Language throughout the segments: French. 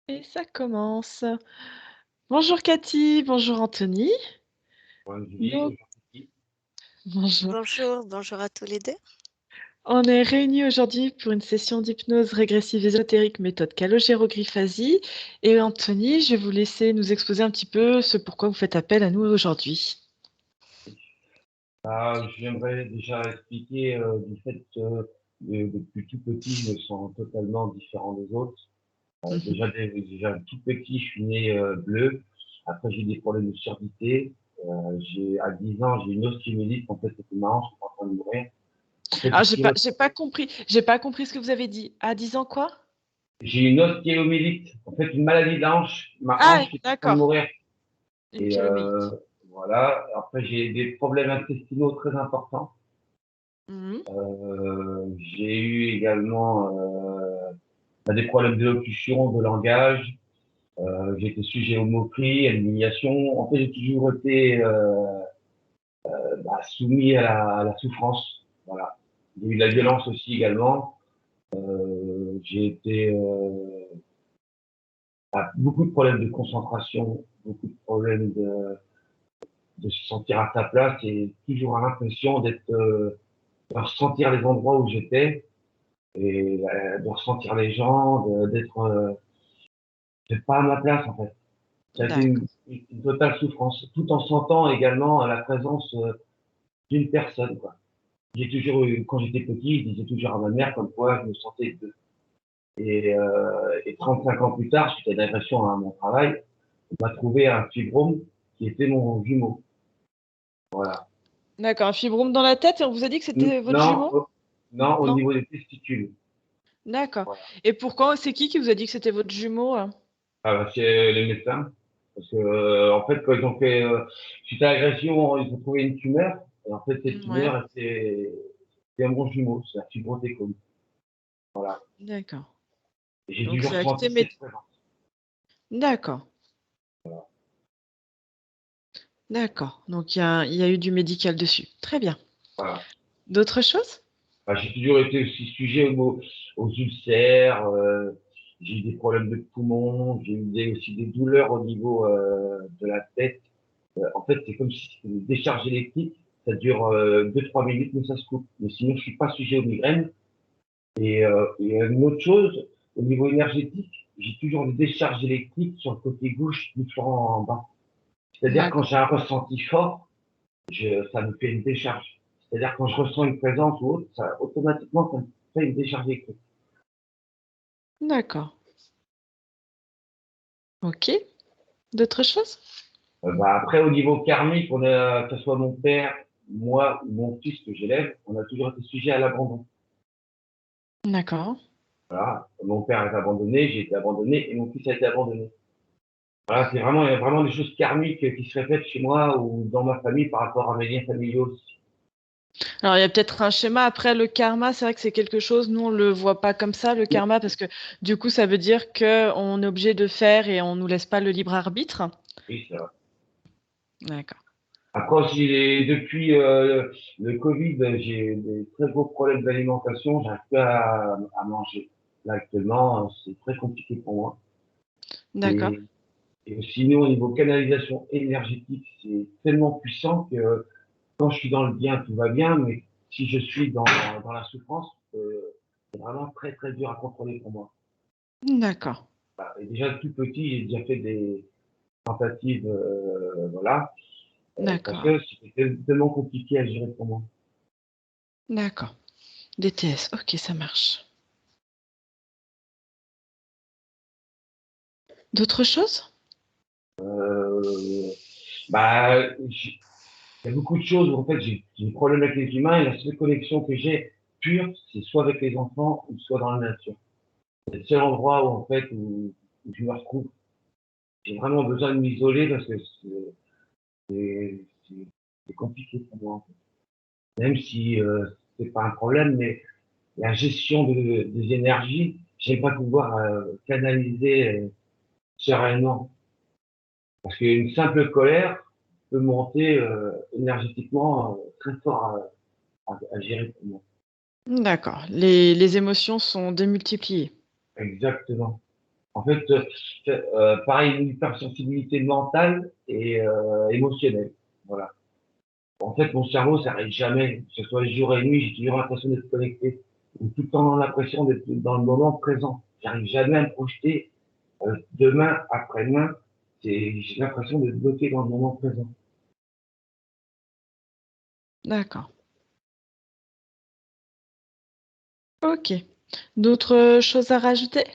Et ça commence. Bonjour Cathy, bonjour Anthony. Bonne nuit, Donc, bonjour Kiki. bonjour. Bonjour à tous les deux. On est réunis aujourd'hui pour une session d'hypnose régressive ésotérique méthode Calogero-Grifasi. Et Anthony, je vais vous laisser nous exposer un petit peu ce pourquoi vous faites appel à nous aujourd'hui. J'aimerais déjà expliquer du fait que depuis tout petit, je me sens totalement différent des autres. Mhm. Déjà tout petit, je suis né bleu. Après, j'ai eu des problèmes de surdité. À 10 ans, j'ai une ostéomyélite. En fait, c'était marrant, je suis en train de mourir. En fait, Alors, j'ai pas compris ce que vous avez dit. À 10 ans, quoi? j'ai une ostéomyélite. En fait, une maladie de la hanche. Ma Ah, hanche qui est en train de d'accord. mourir. Une Et pyélomélite. voilà. Après, j'ai des problèmes intestinaux très importants. Mhm. J'ai eu également des problèmes d'élocution, de langage. J'ai été sujet aux moqueries, à l'humiliation. En fait, j'ai toujours été soumis à la souffrance. Voilà. J'ai eu de la violence aussi également. J'ai été à beaucoup de problèmes de concentration, beaucoup de problèmes de se sentir à sa place et toujours l'impression de ressentir les endroits où j'étais et de ressentir les gens, d'être pas à ma place en fait. Ça a été D'accord. une totale souffrance, tout en sentant également la présence d'une personne. Quoi. J'ai toujours eu, quand j'étais petit, je disais toujours à ma mère comme quoi je me sentais deux. Et 35 ans plus tard, suite à une agression à mon travail, on m'a trouvé un fibrome qui était mon jumeau. Voilà. D'accord. Un fibrome dans la tête et on vous a dit que c'était votre Non, jumeau? non, au Non? niveau des testicules. D'accord. Voilà. Et pourquoi c'est qui vous a dit que c'était votre jumeau? C'est les médecins. Parce que, en fait, quand ils ont fait, suite à l'agression, ils ont trouvé une tumeur. Et en fait, cette Ouais, tumeur, c'est un bon jumeau, c'est un fibrothécome. Voilà. d'accord. Et j'ai Donc toujours c'est ressenti acté, mais cette présence. d'accord, d'accord. Donc il y a eu du médical dessus. Très bien. Voilà. D'autres choses? J'ai toujours été aussi sujet aux ulcères, j'ai eu des problèmes de poumons, j'ai eu aussi des douleurs au niveau de la tête. En fait, c'est comme si c'était une décharge électrique. Ça dure 2-3 minutes, mais ça se coupe. Mais sinon, je suis pas sujet aux migraines. Et une autre chose, au niveau énergétique, j'ai toujours des décharges électriques sur le côté gauche du flanc en bas. C'est-à-dire quand D'accord, j'ai un ressenti fort, ça me fait une décharge. C'est-à-dire quand je ressens une présence ou autre, ça automatiquement ça me fait une décharge électrique. d'accord. Ok. D'autres choses? Après, au niveau karmique, que ce soit mon père, moi ou mon fils que j'élève, on a toujours été sujet à l'abandon. D'accord. Voilà. Mon père a été abandonné, j'ai été abandonné et mon fils a été abandonné. Voilà, il y a vraiment des choses karmiques qui se répètent chez moi ou dans ma famille par rapport à mes liens familiaux aussi. Alors il y a peut-être un schéma. Après le karma, c'est vrai que c'est quelque chose. Nous on le voit pas comme ça le karma parce que du coup ça veut dire que on est obligé de faire et on nous laisse pas le libre arbitre. Oui, c'est vrai. D'accord. Après aussi, depuis le Covid, j'ai des très gros problèmes d'alimentation. J'arrive pas à manger. Là, actuellement, c'est très compliqué pour moi. D'accord. Et, et sinon, au niveau canalisation énergétique, c'est tellement puissant que quand je suis dans le bien, tout va bien, mais si je suis dans la souffrance, c'est vraiment très très dur à contrôler pour moi. D'accord. Et déjà tout petit, j'ai déjà fait des tentatives, voilà, parce D'accord. que c'était tellement compliqué à gérer pour moi. D'accord. DTS. Ok, ça marche. D'autres choses? Euh, il y a beaucoup de choses où en fait j'ai des problèmes avec les humains et la seule connexion que j'ai pure, c'est soit avec les enfants ou soit dans la nature. C'est le seul endroit où en fait où je me retrouve. J'ai vraiment besoin de m'isoler parce que c'est c'est compliqué pour moi. En fait. Même si c'est pas un problème, mais la gestion des énergies, j'aime pas pouvoir canaliser sereinement. Parce qu'une simple colère peut monter énergétiquement très fort à gérer pour moi. D'accord. Les émotions sont démultipliées. Exactement. En fait, pareil, une hypersensibilité mentale et émotionnelle. Voilà. En fait, mon cerveau, ça n'arrête jamais, que ce soit jour et nuit, j'ai toujours l'impression d'être connecté, ou tout le temps l'impression d'être dans le moment présent. J'arrive jamais à me projeter demain, après-demain. J'ai l'impression d'être bloqué dans le moment présent. D'accord. Ok. D'autres choses à rajouter?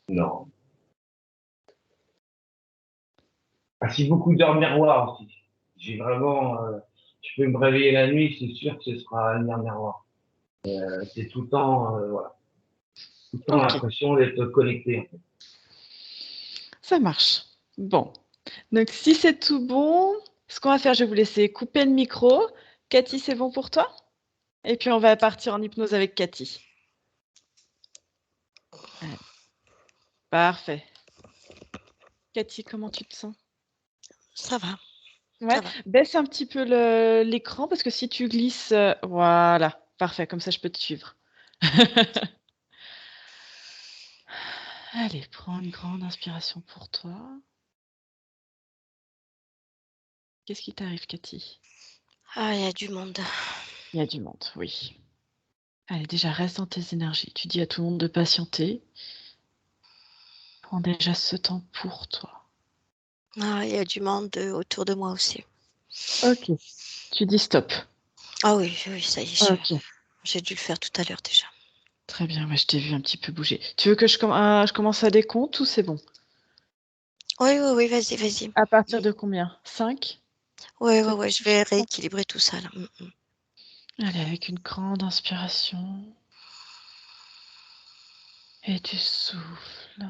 Non. Ah, si beaucoup d'heures miroir aussi. J'ai vraiment, je peux me réveiller la nuit, c'est sûr que ce sera une heure miroir. C'est tout le temps, voilà, tout le temps Ok, l'impression d'être connecté, en fait. ça marche. Bon. Donc, si c'est tout bon, ce qu'on va faire, je vais vous laisser couper le micro. Cathy, c'est bon pour toi? Et puis, on va partir en hypnose avec Cathy. Allez. Parfait. Cathy, comment tu te sens? Ça va, Ouais, ça va. baisse un petit peu l'écran parce que si tu glisses, voilà, parfait, comme ça je peux te suivre. Allez, prends une grande inspiration pour toi. Qu'est-ce qui t'arrive, Cathy? Ah, il y a du monde. Il y a du monde, oui. Allez, déjà reste dans tes énergies. Tu dis à tout le monde de patienter. Prends déjà ce temps pour toi. Ah, il y a du monde autour de moi aussi. Ok. Tu dis stop. Ah oui, oui, ça y est, Ok. j'ai dû le faire tout à l'heure déjà. Très bien, je t'ai vu un petit peu bouger. Tu veux que je commence à décompte ou c'est bon? Oui, oui, oui, vas-y, vas-y. À partir de combien? 5? Oui, oui, oui, je vais rééquilibrer tout ça là. Allez, avec une grande inspiration. Et tu souffles.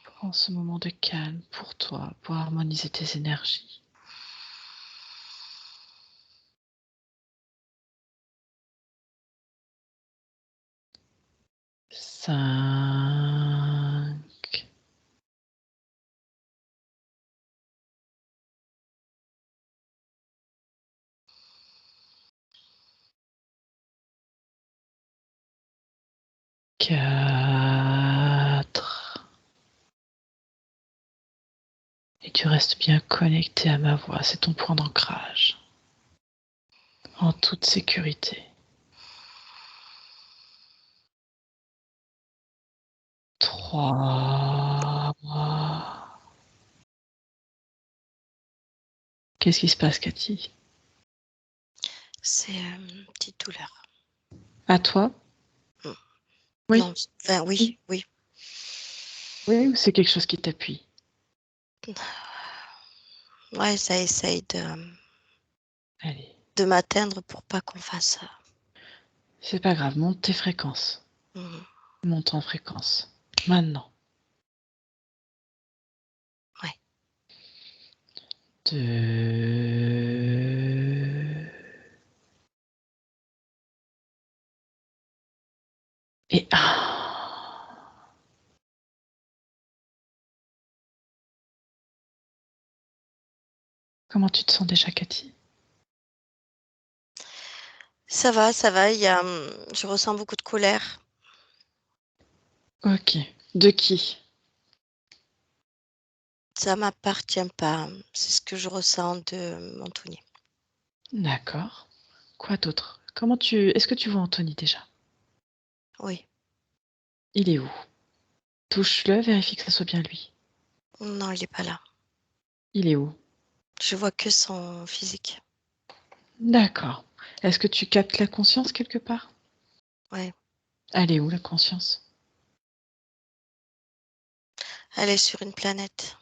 Prends ce moment de calme pour toi, pour harmoniser tes énergies. Cinq, quatre. Et tu restes bien connecté à ma voix, c'est ton point d'ancrage. En toute sécurité. 3. Qu'est-ce qui se passe, Cathy? C'est une petite douleur. À toi? Mm. Non, Oui. enfin oui, oui. Oui, ou c'est quelque chose qui t'appuie? Ouais, ça essaye Allez, de m'atteindre pour pas qu'on fasse ça. c'est pas grave, monte tes fréquences. Monte en fréquence. Maintenant. Ouais. 2. Et 1. Comment tu te sens déjà, Cathy? Ça va, je ressens beaucoup de colère. Ok. De qui? Ça m'appartient pas. C'est ce que je ressens de Anthony. D'accord. Quoi d'autre? Est-ce que tu vois Anthony déjà? Oui. Il est où? Touche-le, vérifie que ça soit bien lui. Non, il est pas là. Il est où? Je vois que son physique. D'accord. Est-ce que tu captes la conscience quelque part? Ouais. Elle est où la conscience? Elle est sur une planète.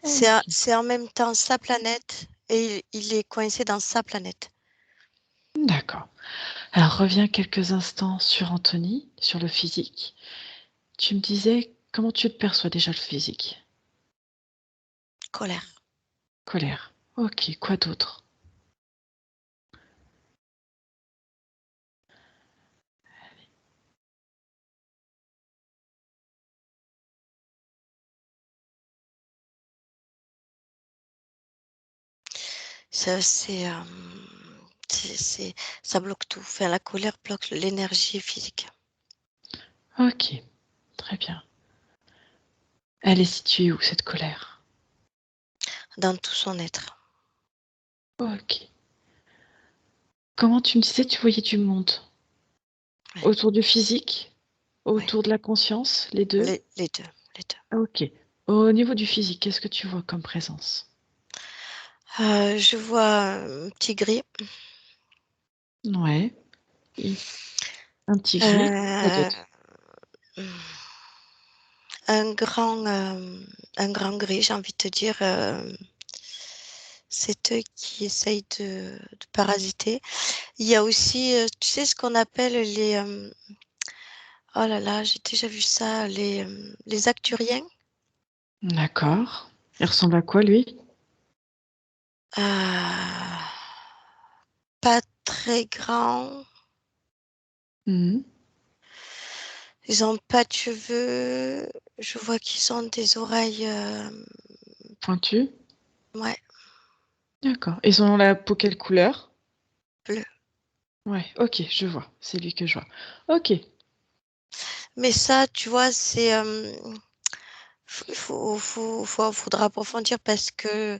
Ok. C'est en même temps sa planète et il est coincé dans sa planète. D'accord. Alors reviens quelques instants sur Anthony, sur le physique. Tu me disais comment tu te perçois déjà le physique? Colère. Colère. Ok, quoi d'autre? Ça, ça bloque tout. Enfin, la colère bloque l'énergie physique. Ok, très bien. Elle est située où, cette colère? dans tout son être. Ok. Comment tu me disais, tu voyais du monde? Ouais, Autour du physique? ouais. Autour de la conscience? Les deux? Les deux, les deux. Ok. Au niveau du physique, qu'est-ce que tu vois comme présence? Je vois un petit gris, Ouais. Et un petit gris. Quoi euh, d'autre? un grand, euh, un grand gris, j'ai envie de te dire. C'est eux qui essayent de parasiter. Il y a aussi, tu sais, ce qu'on appelle oh là là, j'ai déjà vu ça, les acturiens. D'accord. Il ressemble à quoi, lui? Euh, Pas très grands. Mhm. Ils ont pas de cheveux. Je vois qu'ils ont des oreilles. Pointu? Ouais, D'accord. Ils ont la peau quelle couleur? bleues. Ouais, ok, je vois. C'est lui que je vois. Ok. Mais ça, tu vois, c'est. Faudra approfondir parce que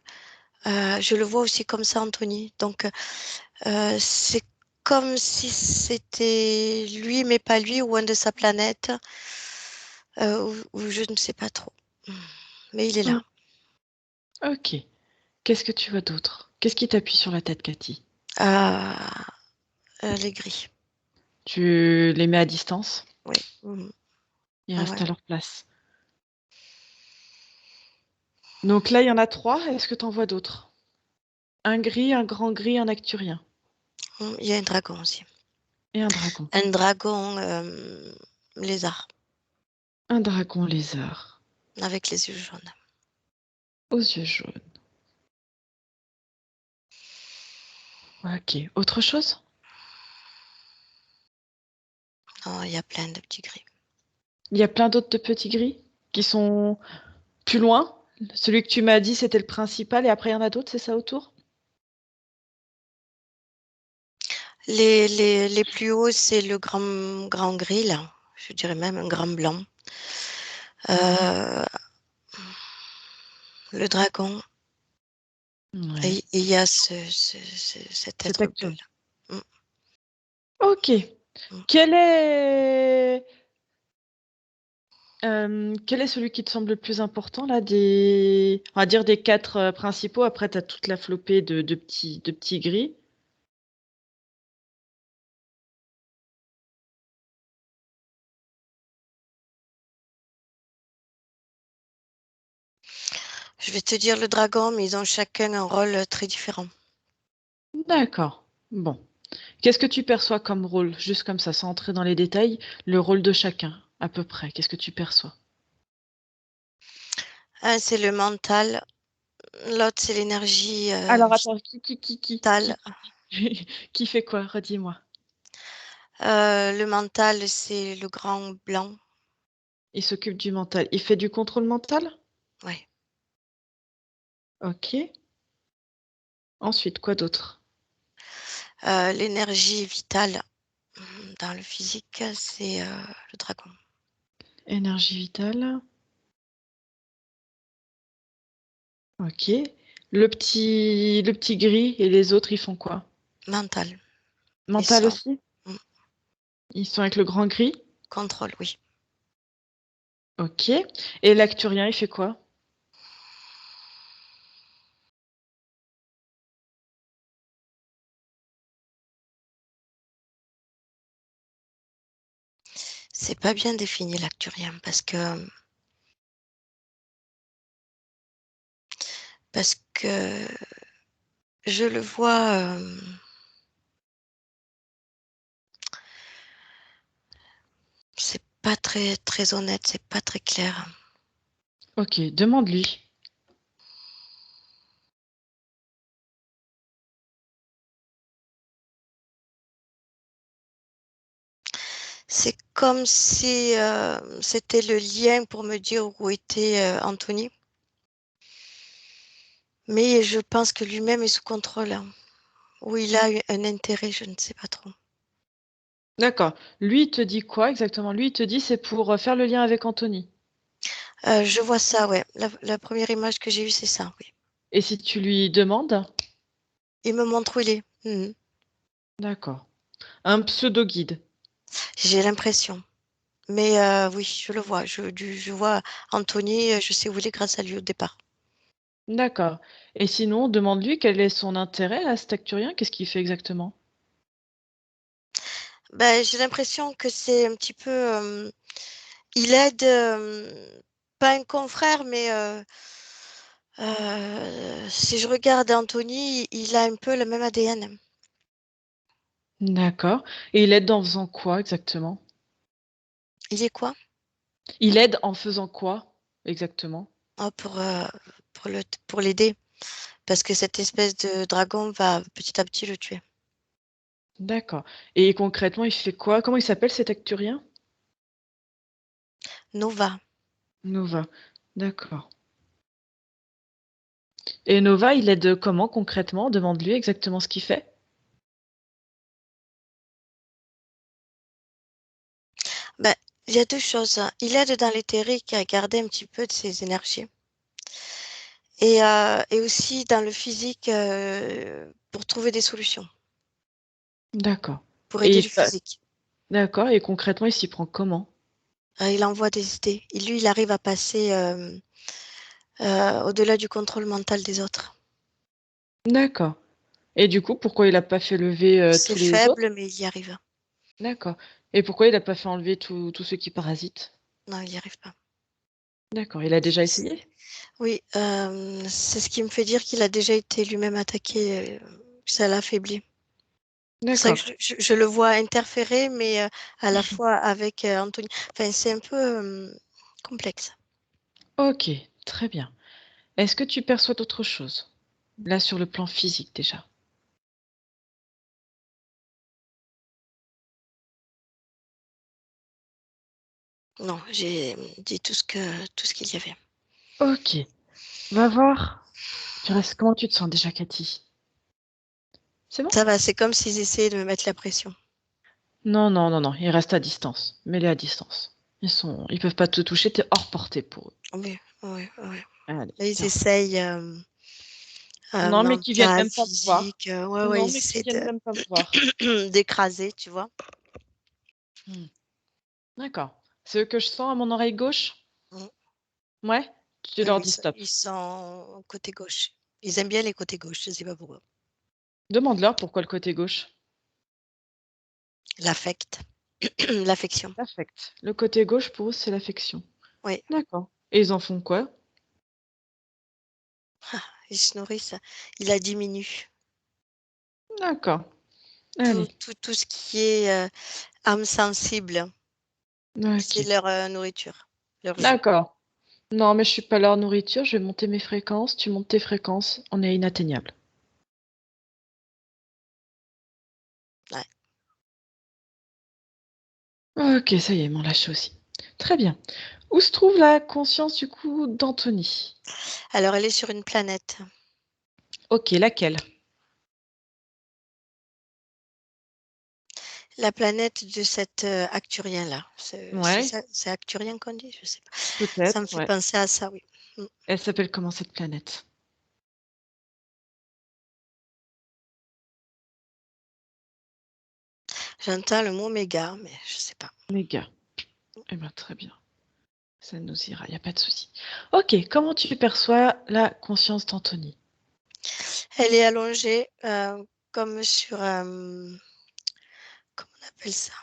je le vois aussi comme ça, Anthony. Donc, c'est comme si c'était lui, mais pas lui, ou un de sa planète, ou je ne sais pas trop. Mais il est là. Mm. Ok. Qu'est-ce que tu vois d'autre? Qu'est-ce qui t'appuie sur la tête, Cathy? Ah, les gris. Tu les mets à distance? Oui. Mhm. Ils Ah restent ouais. à leur place. Donc là, il y en a trois. Est-ce que tu en vois d'autres? Un gris, un grand gris, un acturien. Il y a un dragon aussi. Et un dragon. Un dragon lézard Un dragon lézard. avec les yeux jaunes. Aux yeux jaunes. Ok. Autre chose? Oh, il y a plein de petits gris. Il y a plein d'autres de petits gris qui sont plus loin. Celui que tu m'as dit, c'était le principal, et après, il y en a d'autres, c'est ça autour? Les plus hauts, c'est le grand gris, là. Je dirais même un grand blanc. Euh, le dragon. Ouais. Et il y a cet C'est être bleu, actuel. là. Ok. Mm, mm. Quel est, quel est celui qui te semble le plus important là on va dire des quatre principaux. Après, tu as toute la flopée de petits gris. Je vais te dire le dragon, mais ils ont chacun un rôle très différent. D'accord. Bon. Qu'est-ce que tu perçois comme rôle? Juste comme ça, sans entrer dans les détails, le rôle de chacun, à peu près. Qu'est-ce que tu perçois? Un, c'est le mental. L'autre, c'est l'énergie Alors attends, vitale. qui fait quoi? Redis-moi. Le mental, c'est le grand blanc. Il s'occupe du mental. Il fait du contrôle mental? Ouais. Ok. Ensuite, quoi d'autre? L'énergie vitale dans le physique, c'est le dragon. Énergie vitale. Ok. Le petit gris et les autres, ils font quoi? Mental. Ils Mental sont aussi? mm, Ils sont avec le grand gris? contrôle, oui. Ok. Et l'acturien, il fait quoi? C'est pas bien défini l'acturien parce que je le vois. C'est pas très très honnête, c'est pas très clair. Ok, demande-lui. C'est comme si c'était le lien pour me dire où était Anthony. Mais je pense que lui-même est sous contrôle, hein, ou il a un intérêt, je ne sais pas trop. D'accord. Lui, il te dit quoi exactement? Lui, il te dit c'est pour faire le lien avec Anthony. Je vois ça, ouais. La première image que j'ai eue, c'est ça, oui. Et si tu lui demandes? Il me montre où il est. Mhm. D'accord. Un pseudo-guide. J'ai l'impression. Mais oui, je le vois. Je vois Anthony, je sais où il est grâce à lui au départ. D'accord. Et sinon, demande-lui quel est son intérêt à cet Acturien. Qu'est-ce qu'il fait exactement? Ben, j'ai l'impression que c'est un petit peu. Il aide, pas un confrère, mais si je regarde Anthony, il a un peu le même ADN. D'accord. Et il aide en faisant quoi exactement? Il est quoi? Il aide en faisant quoi exactement? Ah, pour l'aider. Parce que cette espèce de dragon va petit à petit le tuer. D'accord. Et concrètement, il fait quoi? Comment il s'appelle cet Acturien? Nova. Nova. D'accord. Et Nova, il aide comment concrètement? Demande-lui exactement ce qu'il fait. Ben, il y a deux choses. Il aide dans l'éthérique à garder un petit peu de ses énergies. Et aussi dans le physique pour trouver des solutions, D'accord. pour Et aider il le fa- physique. D'accord. Et concrètement, il s'y prend comment? Il envoie des idées. Et lui, il arrive à passer au-delà du contrôle mental des autres. D'accord. Et du coup, pourquoi il n'a pas fait lever C'est tous les autres? faible, mais il y arrive. D'accord. Et pourquoi il n'a pas fait enlever tous ceux qui parasitent? Non, il n'y arrive pas. D'accord. Il a déjà essayé? Oui, c'est ce qui me fait dire qu'il a déjà été lui-même attaqué. Ça l'affaiblit. C'est pour ça que D'accord. je le vois interférer, mais à la fois avec Anthony. Enfin, c'est un peu complexe. Ok, très bien. Est-ce que tu perçois d'autres choses? Là, sur le plan physique déjà. Non, j'ai dit tout ce qu'il y avait. Ok. Va voir. Comment tu te sens déjà, Cathy? C'est bon? Ça va, c'est comme s'ils essayaient de me mettre la pression. Non, non, non, non. Ils restent à distance. Mets-les à distance. Ils peuvent pas te toucher. T'es hors portée pour eux. Oui, oui, oui. Allez, Là, ils tiens. essayent Non, mais qui viennent mental, même pas me voir. physique. Ouais, ouais, Non, ils mais qui essaient viennent même pas me voir. d'écraser, tu vois. Hmm. D'accord. C'est eux que je sens à mon oreille gauche? Mm. Ouais? Tu Oui, leur oui, dis stop. ils sont côté gauche. Ils aiment bien les côtés gauche, je sais pas pourquoi. Demande-leur pourquoi le côté gauche. L'affect, l'affection. L'affect. Le côté gauche, pour eux, c'est l'affection. Oui, D'accord. Et ils en font quoi? ils se nourrissent. Il la diminue. D'accord. Allez. Tout ce qui est âme sensible, c'est Ok. leur nourriture, leur jus. D'accord. Non, mais je suis pas leur nourriture. Je vais monter mes fréquences. Tu montes tes fréquences. On est inatteignable. Ouais. Ok, ça y est, ils m'ont lâché aussi. Très bien. Où se trouve la conscience du coup d'Anthony? Alors, elle est sur une planète. Ok, laquelle? La planète de cet Acturien-là. C'est Ouais, ça, c'est Acturien qu'on dit? Je sais pas. Ça me peut-être, fait ouais. penser à ça, oui. Mm. Elle s'appelle comment cette planète? J'entends le mot méga, mais je sais pas. Méga. Eh ben, très bien. Ça nous ira, il n'y a pas de souci. Ok, comment tu perçois la conscience d'Anthony? Elle est allongée comme sur comment on appelle ça?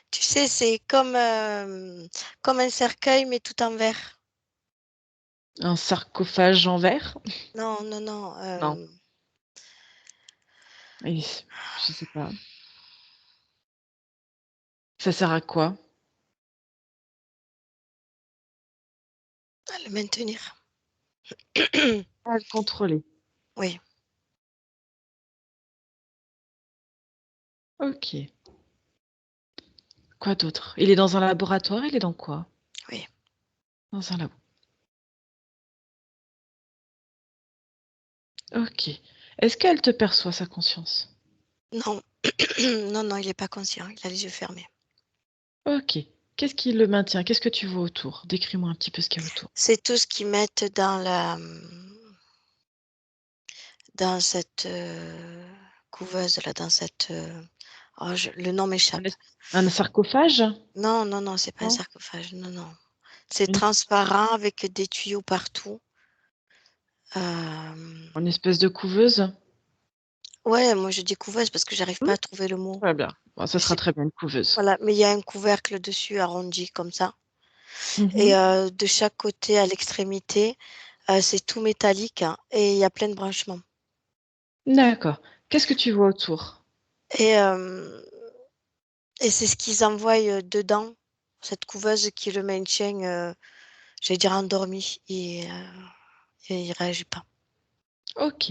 Tu sais, c'est comme un cercueil, mais tout en verre. Un sarcophage en verre? Non, non, non. Non. Et je sais pas. Ça sert à quoi? À le maintenir. À le contrôler. Oui. Ok. Quoi d'autre? Il est dans un laboratoire, il est dans quoi? Oui. Dans un labo. Ok. Est-ce qu'elle te perçoit, sa conscience? Non, non, non, il n'est pas conscient, il a les yeux fermés. Ok. Qu'est-ce qui le maintient? Qu'est-ce que tu vois autour? Décris-moi un petit peu ce qu'il y a autour. C'est tout ce qu'ils mettent dans cette couveuse, là, dans cette... le nom Un, m'échappe. un sarcophage? Non, non, non, c'est pas un Non. sarcophage, non, non. C'est Une, transparent avec des tuyaux partout. Euh, une espèce de couveuse? Ouais, moi je dis couveuse parce que j'arrive Hmm. pas à trouver le mot. Très bien. Bon, ça sera C'est- très bien une couveuse. Voilà, mais il y a un couvercle dessus arrondi comme ça. Et Mhm. de chaque côté, à l'extrémité, c'est tout métallique, hein, et il y a plein de branchements. D'accord. Qu'est-ce que tu vois autour? Et, euh, et c'est ce qu'ils envoient dedans, cette couveuse qui le maintient, j'allais dire endormi, et il réagit pas. Ok.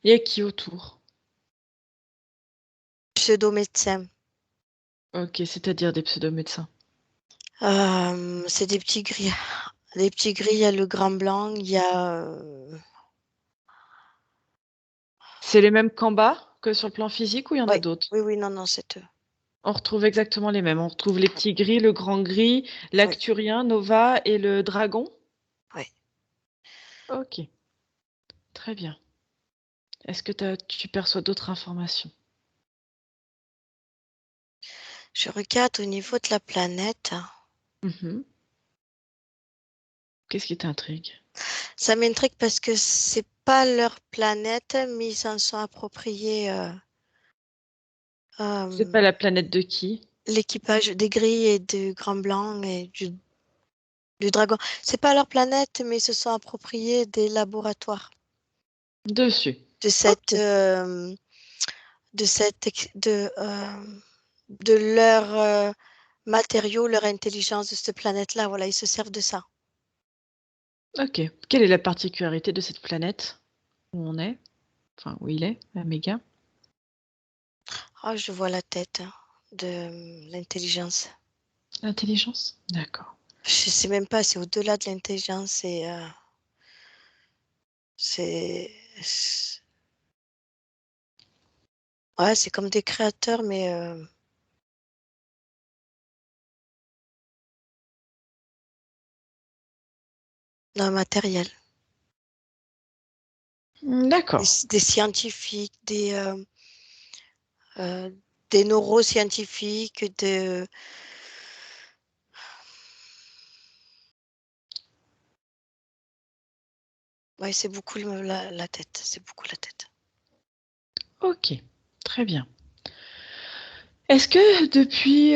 Il y a qui autour? Pseudo-médecin. Ok, c'est-à-dire des pseudo-médecins. C'est des petits gris. Des petits gris, il y a le grand blanc, il y a... C'est les mêmes qu'en bas que sur le plan physique ou il y en a Ouais, d'autres? oui, oui, non, non, c'est eux. On retrouve exactement les mêmes. On retrouve les petits gris, le grand gris, Oui, l'acturien, Nova et le dragon. oui. Ok, très bien. Est-ce que tu perçois d'autres informations? Je regarde au niveau de la planète. Mhm. Qu'est-ce qui t'intrigue? Ça m'intrigue parce que c'est pas leur planète, mais ils s'en sont appropriés C'est pas euh, la planète de qui? l'équipage des gris et du grand blanc et du dragon. C'est pas leur planète, mais ils se sont appropriés des laboratoires Dessus. de cette, Ok. euh, de cette, ex- de leur matériaux, leur intelligence de cette planète-là. Voilà, ils se servent de ça. Ok. Quelle est la particularité de cette planète où on est? Enfin, où il est, Améga? Ah, je vois la tête de l'intelligence. L'intelligence? D'accord. Je sais même pas, c'est au-delà de l'intelligence, c'est, ouais, c'est comme des créateurs, mais dans le matériel. Des, D'accord. des scientifiques, euh, des neuroscientifiques, ouais, c'est beaucoup la tête, c'est beaucoup la tête. Ok. Très bien. Est-ce que depuis,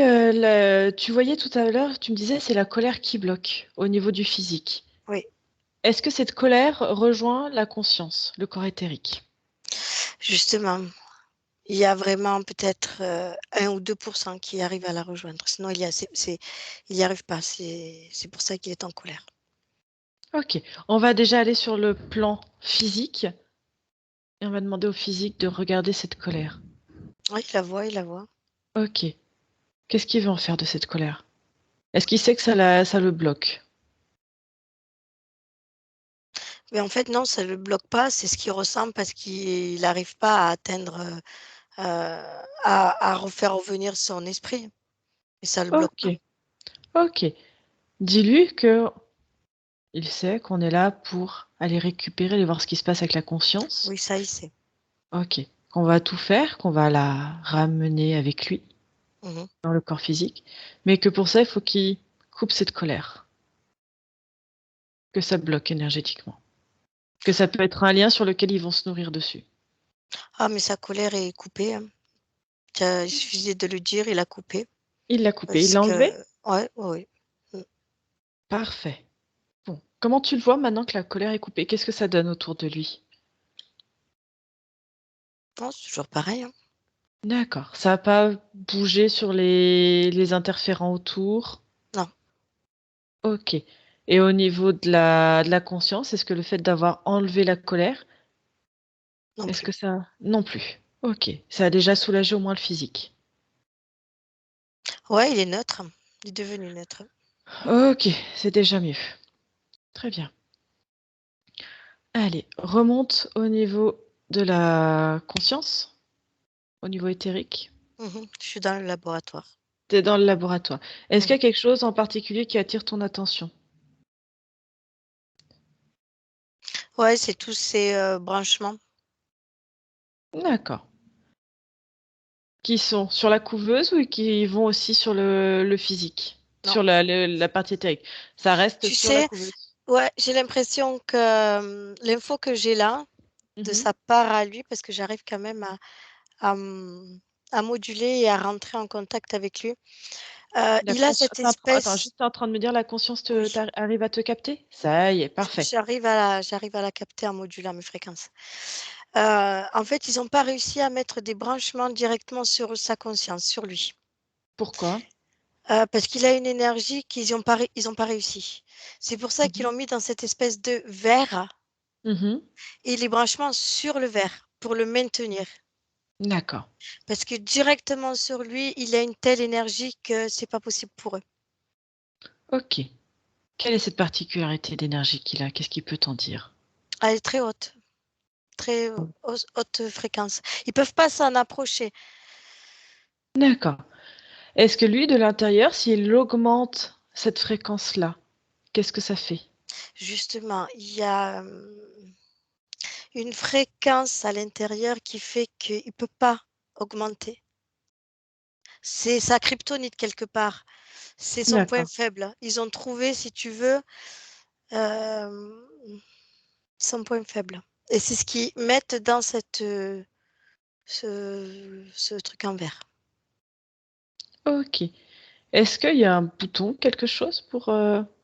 tu voyais tout à l'heure, tu me disais c'est la colère qui bloque au niveau du physique. Oui, Est-ce que cette colère rejoint la conscience, le corps éthérique? justement, il y a vraiment peut-être 1 ou 2% qui arrivent à la rejoindre. Sinon, il n'y arrive pas. C'est pour ça qu'il est en colère. Ok, on va déjà aller sur le plan physique et on va demander au physique de regarder cette colère. Oui, il la voit, il la voit. Ok, qu'est-ce qu'il veut en faire de cette colère? Est-ce qu'il sait que ça le bloque? Mais en fait, non, ça ne le bloque pas. C'est ce qu'il ressent parce qu'il n'arrive pas à atteindre, à refaire revenir son esprit. Et ça ne le bloque Ok, pas. ok. Dis-lui que il sait qu'on est là pour aller récupérer, aller voir ce qui se passe avec la conscience. Oui, ça, il sait. Ok, qu'on va tout faire, qu'on va la ramener avec lui Mhm. dans le corps physique, mais que pour ça, il faut qu'il coupe cette colère, que ça bloque énergétiquement, que ça peut être un lien sur lequel ils vont se nourrir dessus. Ah, mais sa colère est coupée, hein. Il suffisait de le dire, il a coupé. Il l'a coupé, il Parce l'a que, enlevé? ouais, ouais, ouais. Parfait. Bon, comment tu le vois maintenant que la colère est coupée? Qu'est-ce que ça donne autour de lui? Non, c'est toujours pareil, hein. D'accord, ça n'a pas bougé sur les interférents autour? Non, Ok. Et au niveau de la conscience, est-ce que le fait d'avoir enlevé la colère, non est-ce plus. que ça... Non plus. Ok. Ça a déjà soulagé au moins le physique. Ouais, il est neutre. Il est devenu neutre. Ok, c'est déjà mieux. Très bien. Allez, remonte au niveau. de la conscience au niveau éthérique? Je suis dans le laboratoire. Tu es dans le laboratoire. Est-ce qu'il y Mhm. a quelque chose en particulier qui attire ton attention? Ouais, c'est tous ces branchements. D'accord. Qui sont sur la couveuse ou qui vont aussi sur le physique? Non. Sur la partie éthérique? Ça reste Tu sur la sais, couveuse. ouais, j'ai l'impression que l'info que j'ai là, de Mhm. sa part à lui, parce que j'arrive quand même à moduler et à rentrer en contact avec lui. La Il a cette Attends, espèce, juste t'es en train de me dire la conscience oui, arrive à te capter? Ça y est, parfait. j'arrive à la capter en modulant mes fréquences. En fait, ils n'ont pas réussi à mettre des branchements directement sur sa conscience, sur lui. Pourquoi? Parce qu'il a une énergie ils ont pas réussi. C'est pour ça qu'ils Mhm. l'ont mis dans cette espèce de verre Mhm. et les branchements sur le verre pour le maintenir. D'accord. Parce que directement sur lui, il a une telle énergie que c'est pas possible pour eux. Ok. Quelle est cette particularité d'énergie qu'il a? Qu'est-ce qu'il peut t'en dire? Elle est très haute, très haute fréquence. Ils peuvent pas s'en approcher. D'accord. Est-ce que lui, de l'intérieur, s'il augmente cette fréquence-là, qu'est-ce que ça fait? Justement, il y a une fréquence à l'intérieur qui fait qu'il ne peut pas augmenter. C'est sa kryptonite quelque part. C'est son point D'accord. faible. Ils ont trouvé, si tu veux, euh, son point faible. Et c'est ce qu'ils mettent dans ce truc en verre. Ok. Est-ce qu'il y a un bouton, quelque chose pour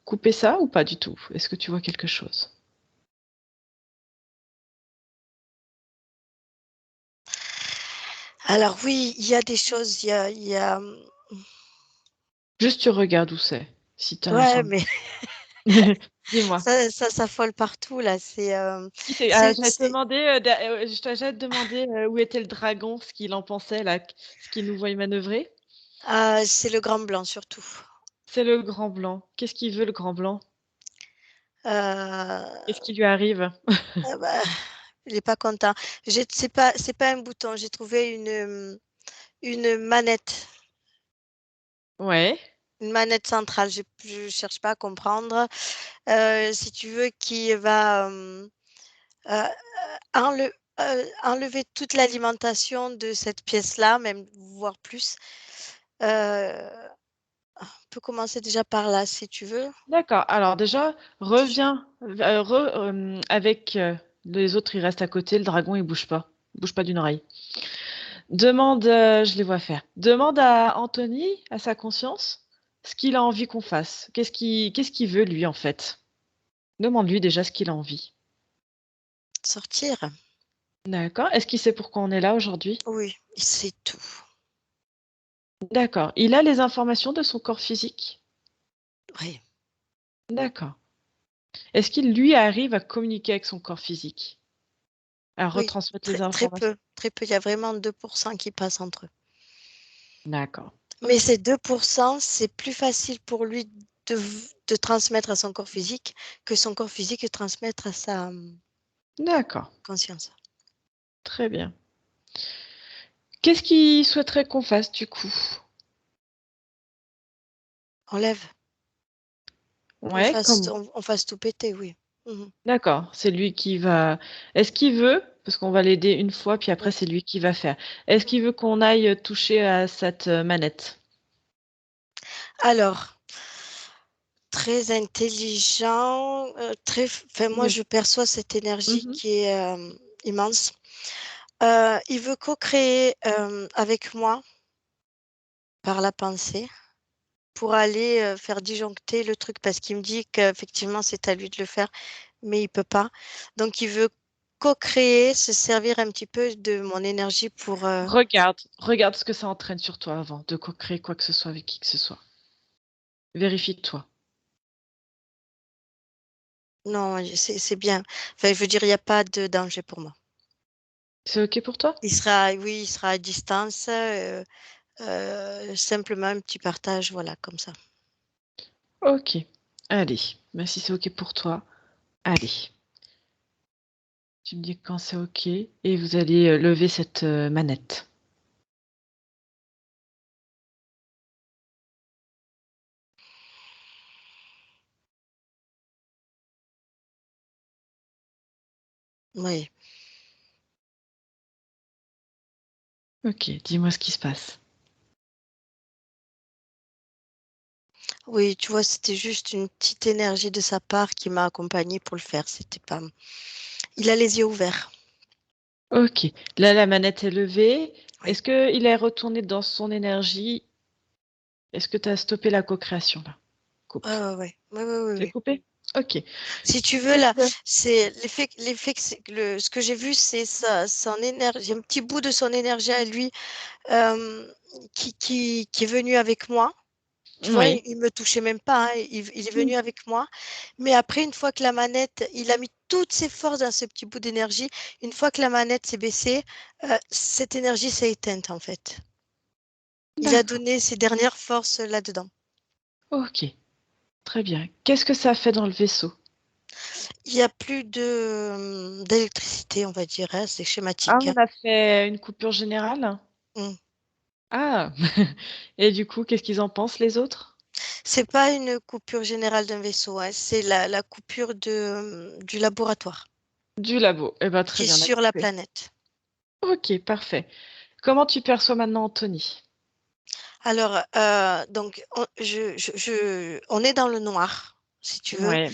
couper ça ou pas du tout? Est-ce que tu vois quelque chose? Alors oui, il y a des choses, Juste tu regardes où c'est, si tu arrives ouais, à... mais Dis-moi. ça s'affole partout là. Qui c'est? Ah, C'est, j'allais te c'est, demander, j'allais te demander où était le dragon, ce qu'il en pensait, là, ce qu'il nous voyait manœuvrer. c'est le grand blanc surtout. C'est le grand blanc. Qu'est-ce qu'il veut, le grand blanc? Qu'est-ce Euh, qui lui arrive? bah, il est pas content. C'est pas un bouton. J'ai trouvé une manette. Ouais, Une manette centrale, je cherche pas à comprendre. Si tu veux, qui va euh, enle- enlever toute l'alimentation de cette pièce-là, même voire plus. On peut commencer déjà par là, si tu veux. d'accord. Alors déjà, reviens avec les autres, ils restent à côté, le dragon, il bouge pas. Il bouge pas d'une oreille. Demande, je les vois faire. Demande à Anthony, à sa conscience, ce qu'il a envie qu'on fasse. Qu'est-ce qu'il veut, lui, en fait? Demande-lui déjà ce qu'il a envie. Sortir. D'accord. Est-ce qu'il sait pourquoi on est là aujourd'hui? Oui, c'est tout. D'accord. Il a les informations de son corps physique? Oui, D'accord. Est-ce qu'il, lui, arrive à communiquer avec son corps physique? À oui, retransmettre très, les très informations? peu. Très peu. Il y a vraiment 2% qui passent entre eux. D'accord. Mais Ok. ces 2%, c'est plus facile pour lui de, de transmettre à son corps physique que son corps physique de transmettre à sa D'accord. conscience. Très bien. Qu'est-ce qu'il souhaiterait qu'on fasse, du coup? On lève, Ouais, comme... on fasse tout péter, oui. Mhm. D'accord. C'est lui qui va... Est-ce qu'il veut, parce qu'on va l'aider une fois, puis après, Oui. c'est lui qui va faire. Est-ce qu'il veut qu'on aille toucher à cette manette? Alors, très intelligent, enfin, moi, Oui. je perçois cette énergie Mhm. qui est immense. Il veut co-créer avec moi par la pensée pour aller faire disjoncter le truc parce qu'il me dit qu'effectivement, c'est à lui de le faire, mais il peut pas. Donc, il veut co-créer, se servir un petit peu de mon énergie pour... Regarde ce que ça entraîne sur toi avant de co-créer quoi que ce soit avec qui que ce soit. Vérifie-toi. Non, c'est bien. Enfin, je veux dire, il n'y a pas de danger pour moi. C'est OK pour toi? Oui, il sera à distance, simplement un petit partage, voilà, comme ça. OK. Allez. Ben, si c'est OK pour toi, allez. Tu me dis quand c'est OK et vous allez lever cette manette. Oui. OK, dis-moi ce qui se passe. Oui, tu vois, c'était juste une petite énergie de sa part qui m'a accompagnée pour le faire. C'était pas. Il a les yeux ouverts. OK, là la manette est levée. Oui. Est-ce qu'il est retourné dans son énergie? Est-ce que tu as stoppé la co-création là? Coupe. Ouais, ouais, ouais. Ouais, ouais, ouais, C'est ouais. coupé? OK. Si tu veux, là, c'est l'effet que ce que j'ai vu, c'est son énergie, un petit bout de son énergie à lui qui est venu avec moi. Tu vois, Oui. il me touchait même pas, hein, il est venu avec moi. Mais après, une fois que la manette, il a mis toutes ses forces dans ce petit bout d'énergie. Une fois que la manette s'est baissée, cette énergie s'est éteinte en fait. Il a D'accord. donné ses dernières forces là-dedans. OK, très bien. Qu'est-ce que ça fait dans le vaisseau? Il n'y a plus de d'électricité, on va dire, hein, c'est Ah, schématique, hein. on a fait une coupure générale? Mmh. Ah! Et du coup, qu'est-ce qu'ils en pensent les autres? C'est pas une coupure générale d'un vaisseau, hein, c'est la coupure du laboratoire Du labo. Eh ben, qui très est bien, on a sur la coupé. planète. OK, parfait. Comment tu perçois maintenant Anthony? Alors, donc on est dans le noir, si tu veux, Ouais.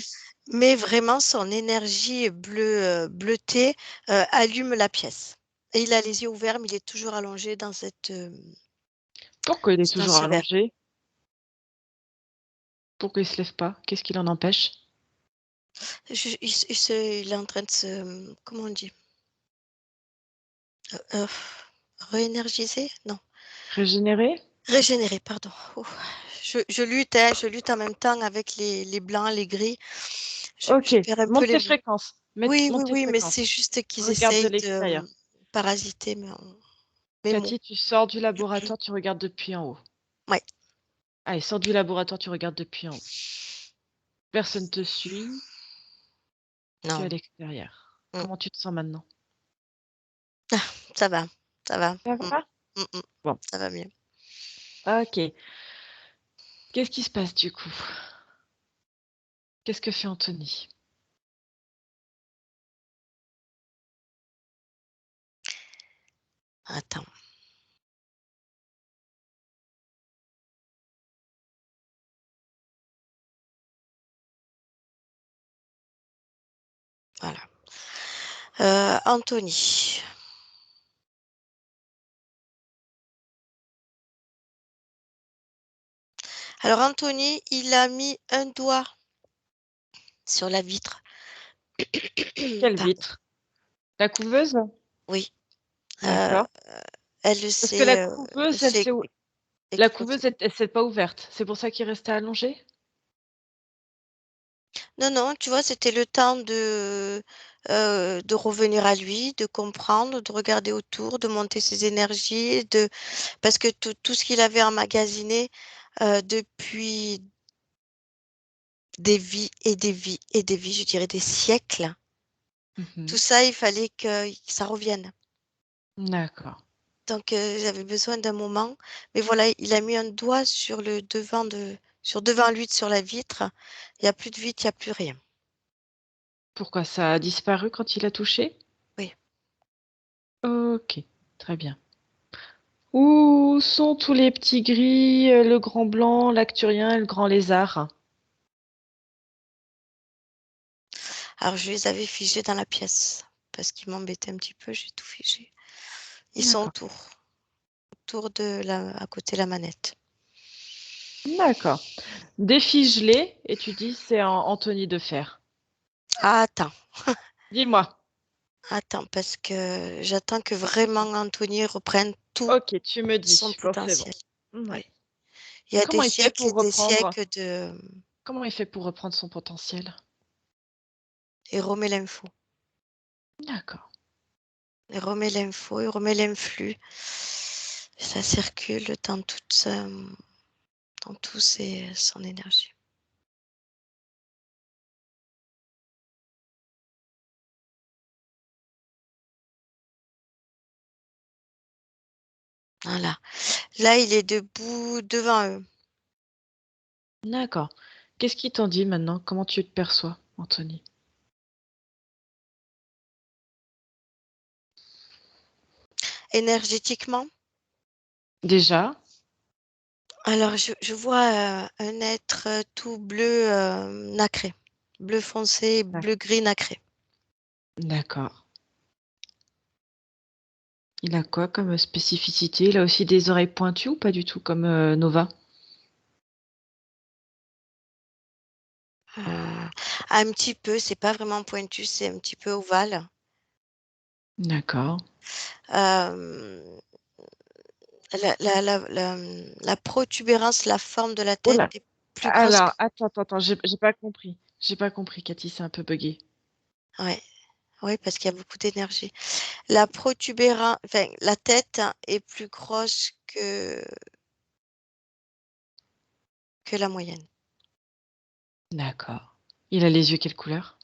mais vraiment son énergie bleutée, allume la pièce et il a les yeux ouverts, mais il est toujours allongé dans Pourquoi il est dans toujours ce verre. allongé? Pourquoi il se lève pas? Qu'est-ce qui l'en empêche? Il est en train de se, comment on dit? Heu, réénergiser? Non, Régénérer? régénérer, pardon. Ouf, je lutte, hein, je lutte en même temps avec les blancs, les gris. Je OK, perds un peu monte les tes mots. fréquences. Oui, oui, Monte tes oui, mais fréquences. c'est juste qu'ils Regarde de essayent de, l'extérieur. parasiter mes mots. Cathy, tu sors du laboratoire, tu regardes depuis en haut. Ouais. Allez, sors du laboratoire, tu regardes depuis en haut. Personne te suit, tu es à Non. l'extérieur. Mmh. Comment tu te sens maintenant? Ah, ça va, ça va. Ça Mmh. va? Mmh mh. Bon, Ça va mieux. OK. Qu'est-ce qui se passe du coup? Qu'est-ce que fait Anthony? Attends. Voilà. Anthony. Alors Anthony, il a mis un doigt sur la vitre. Quelle Pardon. vitre? La couveuse? Oui, heu, D'accord. elle Parce que la s'est, couveuse, elle s'est s'est ou la explosée. couveuse, elle s'est pas ouverte. C'est pour ça qu'il restait allongé? Non, non, tu vois, c'était le temps de revenir à lui, de comprendre, de regarder autour, de monter ses énergies, parce que tout ce qu'il avait emmagasiné, depuis des vies et des vies et des vies, je dirais des siècles, tout Mmh. ça, il fallait que ça revienne. D'accord. Donc j'avais besoin d'un moment, mais voilà, il a mis un doigt sur devant lui, sur la vitre. Il y a plus de vitre, il y a plus rien. Pourquoi ça a disparu quand il a touché? Oui. OK, très bien. Où sont tous les petits gris, le grand blanc, l'acturien et le grand lézard? Alors je les avais figés dans la pièce parce qu'ils m'embêtaient un petit peu, j'ai tout figé. Ils sont D'accord. autour de la à côté de la manette. D'accord. Défige-les et tu dis: «C'est à Anthony de faire». Ah attends, Dis-moi. attends parce que j'attends que vraiment Anthony reprenne tout OK, tu me son dis. Bon, c'est bon. potentiel. Mouais. Oui. Il y a des Comment il fait siècles et pour des reprendre siècles de comment il fait pour reprendre son potentiel? il remet l'info. D'accord. Il remet l'info, il remet l'influx. Ça circule dans tout son énergie. Voilà. Là, il est debout devant eux. D'accord. Qu'est-ce qu'ils t'ont dit maintenant? Comment tu te perçois, Anthony? Énergétiquement, Déjà? alors je vois un être tout bleu nacré. Bleu foncé, D'ac- bleu gris nacré. D'accord. Il a quoi comme spécificité? Il a aussi des oreilles pointues ou pas du tout comme Nova? Un petit peu, c'est pas vraiment pointu, c'est un petit peu ovale. D'accord. Euh, la protubérance, la forme de la tête Oula. est plus grosse que... Alors, attends, j'ai pas compris. J'ai pas compris, Cathy, c'est un peu buggé. Ouais, ouais, parce qu'il y a beaucoup d'énergie. La protubérance, enfin, la tête est plus grosse que la moyenne. D'accord. Il a les yeux quelle couleur?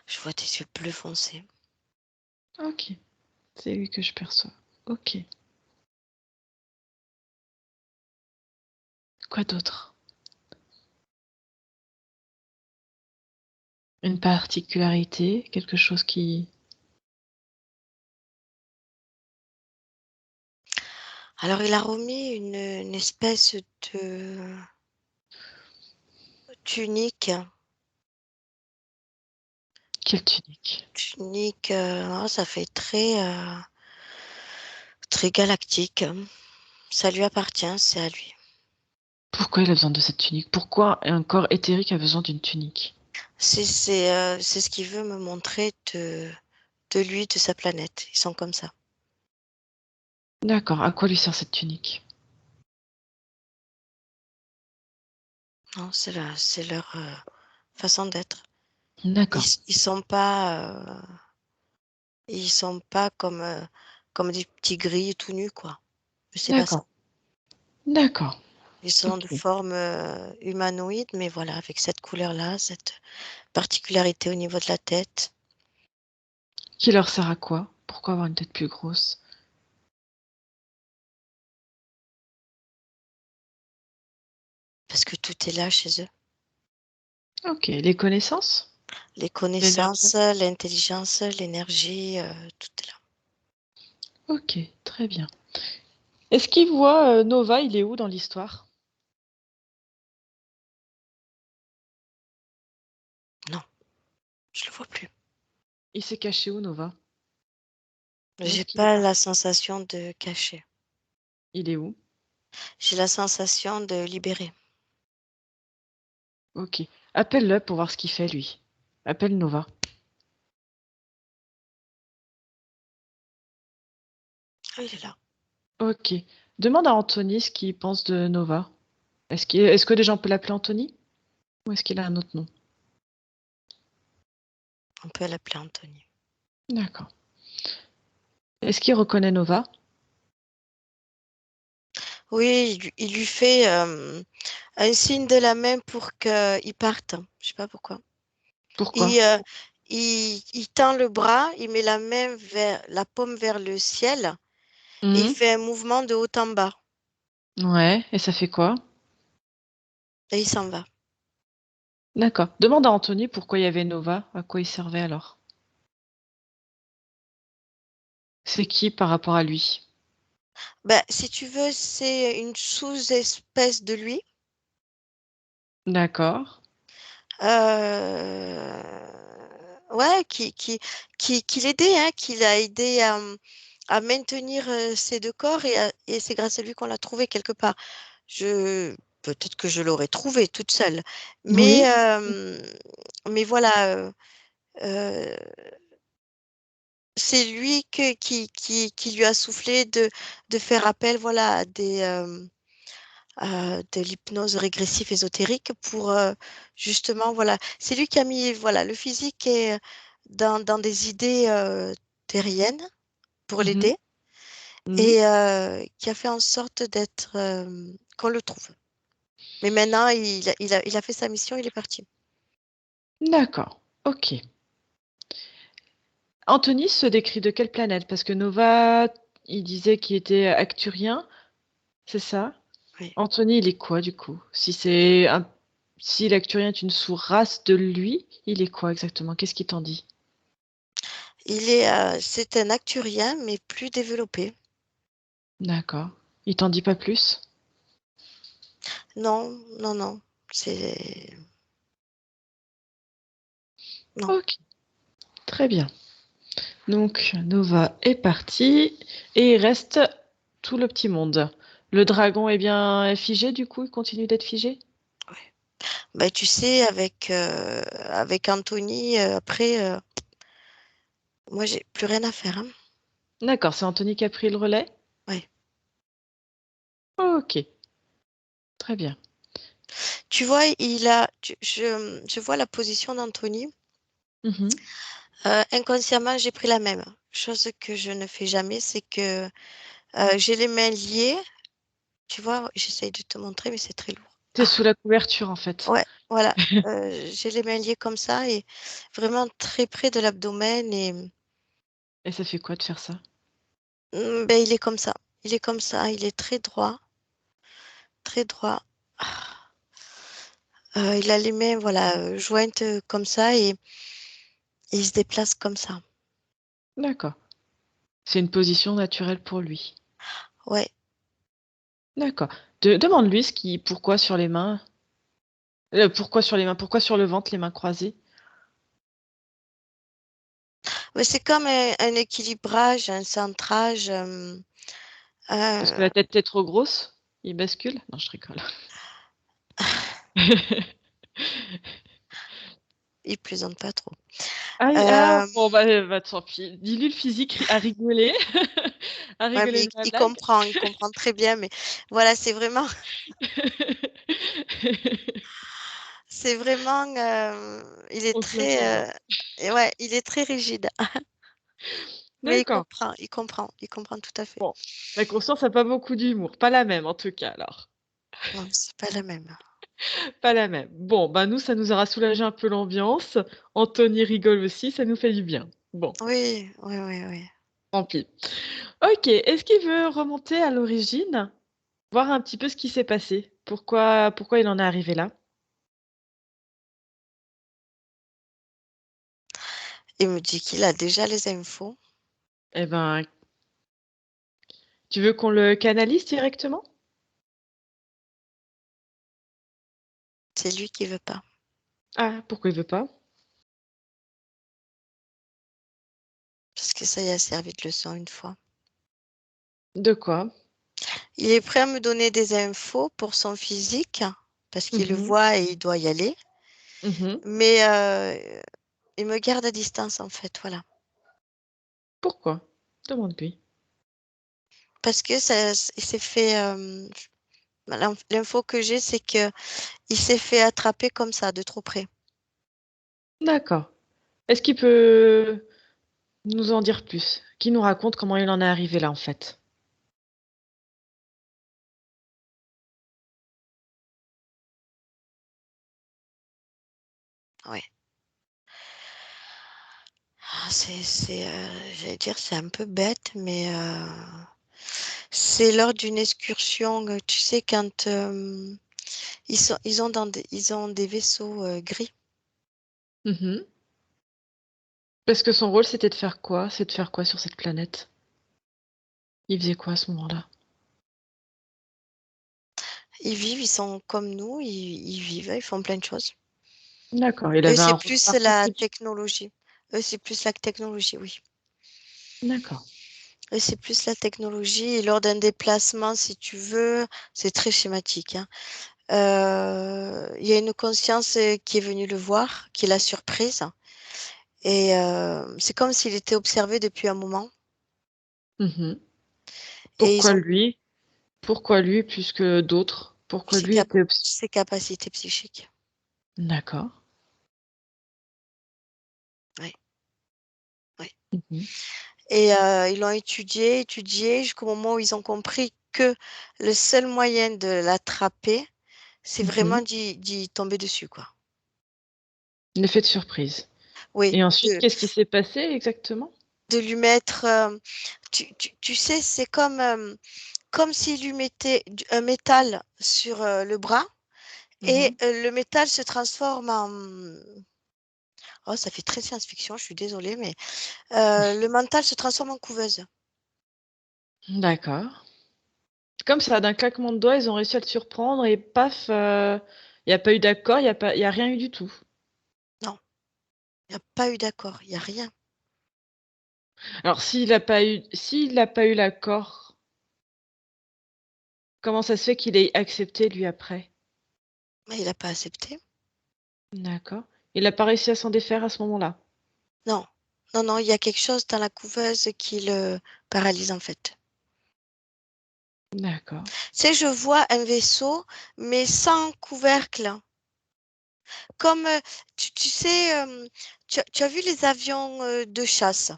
Je vois des yeux bleu foncé. Ok. C'est lui que je perçois. Ok. Quoi d'autre? Une particularité, quelque chose qui... Alors, il a remis une espèce de tunique, Quelle tunique? oh, ça fait très galactique. Ça lui appartient, c'est à lui. Pourquoi il a besoin de cette tunique? Pourquoi un corps éthérique a besoin d'une tunique? C'est ce qu'il veut me montrer de lui, de sa planète. Ils sont comme ça. D'accord. À quoi lui sert cette tunique? Non, c'est leur façon d'être. D'accord. Ils sont pas comme des petits grilles tout nus, quoi. C'est pas ça. D'accord. D'accord. Ils sont de Ok. forme humanoïde, mais voilà, avec cette couleur-là, cette particularité au niveau de la tête. Qui leur sert à quoi? Pourquoi avoir une tête plus grosse? Parce que tout est là chez eux. Ok. Les connaissances? Les L'énergie? connaissances, l'intelligence, l'énergie, tout est là. Ok. Très bien. Est-ce qu'il voit Nova? Il est où dans l'histoire? Non, je le vois plus. Il s'est caché où, Nova? Où J'ai est-ce qu'il est pas la parti? sensation de cacher. Il est où? J'ai la sensation de libérer. Ok. Appelle-le pour voir ce qu'il fait, lui. Appelle Nova. Ah, il est là. Ok. Demande à Anthony ce qu'il pense de Nova. Est-ce que déjà on peut l'appeler Anthony? Ou est-ce qu'il a un autre nom? On peut l'appeler Anthony. D'accord. Est-ce qu'il reconnaît Nova? Oui, il lui fait un signe de la main pour qu'il parte. Je sais pas pourquoi. Pourquoi? Il, euh, il tend le bras, il met la main vers la paume vers le ciel et il Mhm. fait un mouvement de haut en bas Ouais, et ça fait quoi? et il s'en va. D'accord. Demande à Anthony pourquoi il y avait Nova, à quoi il servait alors. C'est qui par rapport à lui? Ben, si tu veux, c'est une sous-espèce de lui. D'accord. euh, ouais, qui l'aidait, hein, qui l'a aidé à maintenir ces deux corps et c'est grâce à lui qu'on l'a trouvé quelque part. Peut-être que je l'aurais trouvé toute seule, mais, Oui. euh, mais voilà, euh, c'est lui qui lui a soufflé de faire appel voilà, de l'hypnose régressive ésotérique pour justement, voilà, c'est lui qui a mis voilà, le physique et, dans des idées terriennes pour Mhm. l'aider Mhm. et qui a fait en sorte qu'on le trouve. Mais maintenant, il a fait sa mission, il est parti. D'accord. Ok. Anthony se décrit de quelle planète? Parce que Nova, il disait qu'il était acturien, c'est ça? Oui. Anthony, il est quoi du coup? Si l'acturien est une sous-race de lui, il est quoi exactement? Qu'est-ce qu'il t'en dit? C'est un acturien, mais plus développé. D'accord. Il t'en dit pas plus? Non, non, non. C'est non. Ok, très bien. Donc Nova est parti et il reste tout le petit monde. Le dragon est bien figé du coup, il continue d'être figé? Ouais. Bah, tu sais, avec Anthony, après, moi, j'ai plus rien à faire, hein. D'accord, c'est Anthony qui a pris le relais? Ouais. Ok, très bien. Tu vois, je vois la position d'Anthony. Mhm. Inconsciemment, j'ai pris la même. Chose que je ne fais jamais, c'est que j'ai les mains liées. Tu vois, j'essaye de te montrer, mais c'est très lourd. T'es sous la couverture en fait. Ouais, voilà. J'ai les mains liées comme ça et vraiment très près de l'abdomen et Et ça fait quoi de faire ça? ben, il est comme ça. Il est comme ça. Il est très droit, très droit. Ah. Il a les mains, voilà, jointes comme ça et il se déplace comme ça. D'accord. C'est une position naturelle pour lui. Ouais. D'accord. Demande-lui pourquoi sur les mains. Pourquoi sur les mains? Pourquoi sur le ventre, les mains croisées? Mais c'est comme un équilibrage, un centrage. Parce que Euh, la tête est trop grosse? Il bascule? Non, je rigole. il plaisante pas trop. Ah, Euh, bon, bah, tant pis. Dis-lui le physique à rigoler. À ouais, rigoler mais de ma blague. il comprend très bien. Mais voilà, c'est vraiment, il est On se moque de moi. et ouais, il est très rigide. Mais D'accord. il comprend tout à fait. Bon. La conscience n'a pas beaucoup d'humour. Pas la même, en tout cas, alors. Non, c'est pas la même. Pas la même. Bon, bah nous, ça nous aura soulagé un peu l'ambiance. Anthony rigole aussi, ça nous fait du bien. Bon, Oui, oui, oui, oui. tant pis. Ok, est-ce qu'il veut remonter à l'origine, voir un petit peu ce qui s'est passé? Pourquoi il en est arrivé là? Il me dit qu'il a déjà les infos. Eh ben, tu veux qu'on le canalise directement? C'est lui qui veut pas. Ah, pourquoi il veut pas? Parce que ça y a servi de leçon une fois. De quoi? Il est prêt à me donner des infos pour son physique, parce qu'il le Mhm, voit et il doit y aller. mhm. Mais il me garde à distance, en fait, voilà. Pourquoi? Demande-lui. Parce que il s'est fait. L'info que j'ai, c'est que il s'est fait attraper comme ça, de trop près. D'accord. Est-ce qu'il peut nous en dire plus? Qui nous raconte comment il en est arrivé là, en fait? Ouais. J'allais dire, c'est un peu bête, mais c'est lors d'une excursion. Tu sais, quand ils ont des vaisseaux gris. Mhm. Parce que son rôle, c'était de faire quoi? C'est de faire quoi sur cette planète? Il faisait quoi à ce moment-là? Ils vivent, ils sont comme nous, ils vivent, ils font plein de choses. D'accord, il Eux, avait un c'est rôle plus la particulier. technologie. Eux, c'est plus la technologie, oui. D'accord. Eux, c'est plus la technologie. Et lors d'un déplacement, si tu veux, c'est très schématique, hein. Il y a une conscience qui est venue le voir, qui l'a surprise. Et c'est comme s'il était observé depuis un moment. Mhm. Et ils Pourquoi ont lui? Pourquoi lui plus que d'autres? Pourquoi lui était ses capacités psychiques. D'accord. Oui, oui. Mhm. Et ils l'ont étudié jusqu'au moment où ils ont compris que le seul moyen de l'attraper, c'est vraiment Mhm. d'y tomber dessus, quoi. L'effet de surprise. Oui, Et ensuite, qu'est-ce qui s'est passé exactement? de lui mettre, tu sais, c'est comme s'il lui mettait un métal sur le bras et le métal se transforme en... Oh, ça fait très science-fiction, je suis désolée, mais le mental se transforme en couveuse. D'accord. Comme ça, d'un claquement de doigts, ils ont réussi à le surprendre et paf, il n'y a pas eu d'accord, il y a rien eu du tout. Non, il n'y a pas eu d'accord, il n'y a rien. Alors, s'il n'a pas eu l'accord, comment ça se fait qu'il ait accepté lui après? Mais il n'a pas accepté. D'accord. Il n'a pas réussi à s'en défaire à ce moment-là. Non, non, non, il y a quelque chose dans la couveuse qui le paralyse en fait. D'accord. Tu sais, je vois un vaisseau, mais sans couvercle. Comme, tu sais, tu as vu les avions de chasse?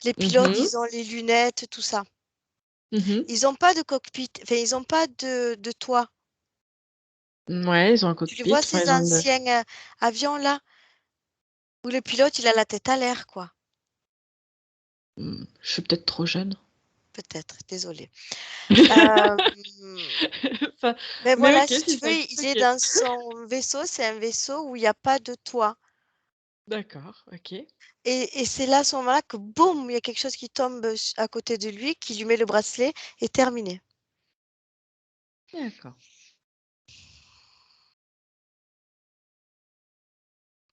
Les pilotes, Mhm, ils ont les lunettes, tout ça. mhm. Ils n'ont pas de cockpit, enfin, ils n'ont pas de toit. Ouais, ils ont un Tu les cockpit. vois, Enfin, ces anciens avions-là, où le pilote, il a la tête à l'air, quoi. Je suis peut-être trop jeune. Peut-être, désolée. Euh, Enfin, mais mais voilà, ok, si tu si veux, ça. il est Ok. dans son vaisseau, c'est un vaisseau où il n'y a pas de toit. D'accord, ok. Et c'est là, à ce moment-là, que boum, il y a quelque chose qui tombe à côté de lui, qui lui met le bracelet, et terminé. D'accord.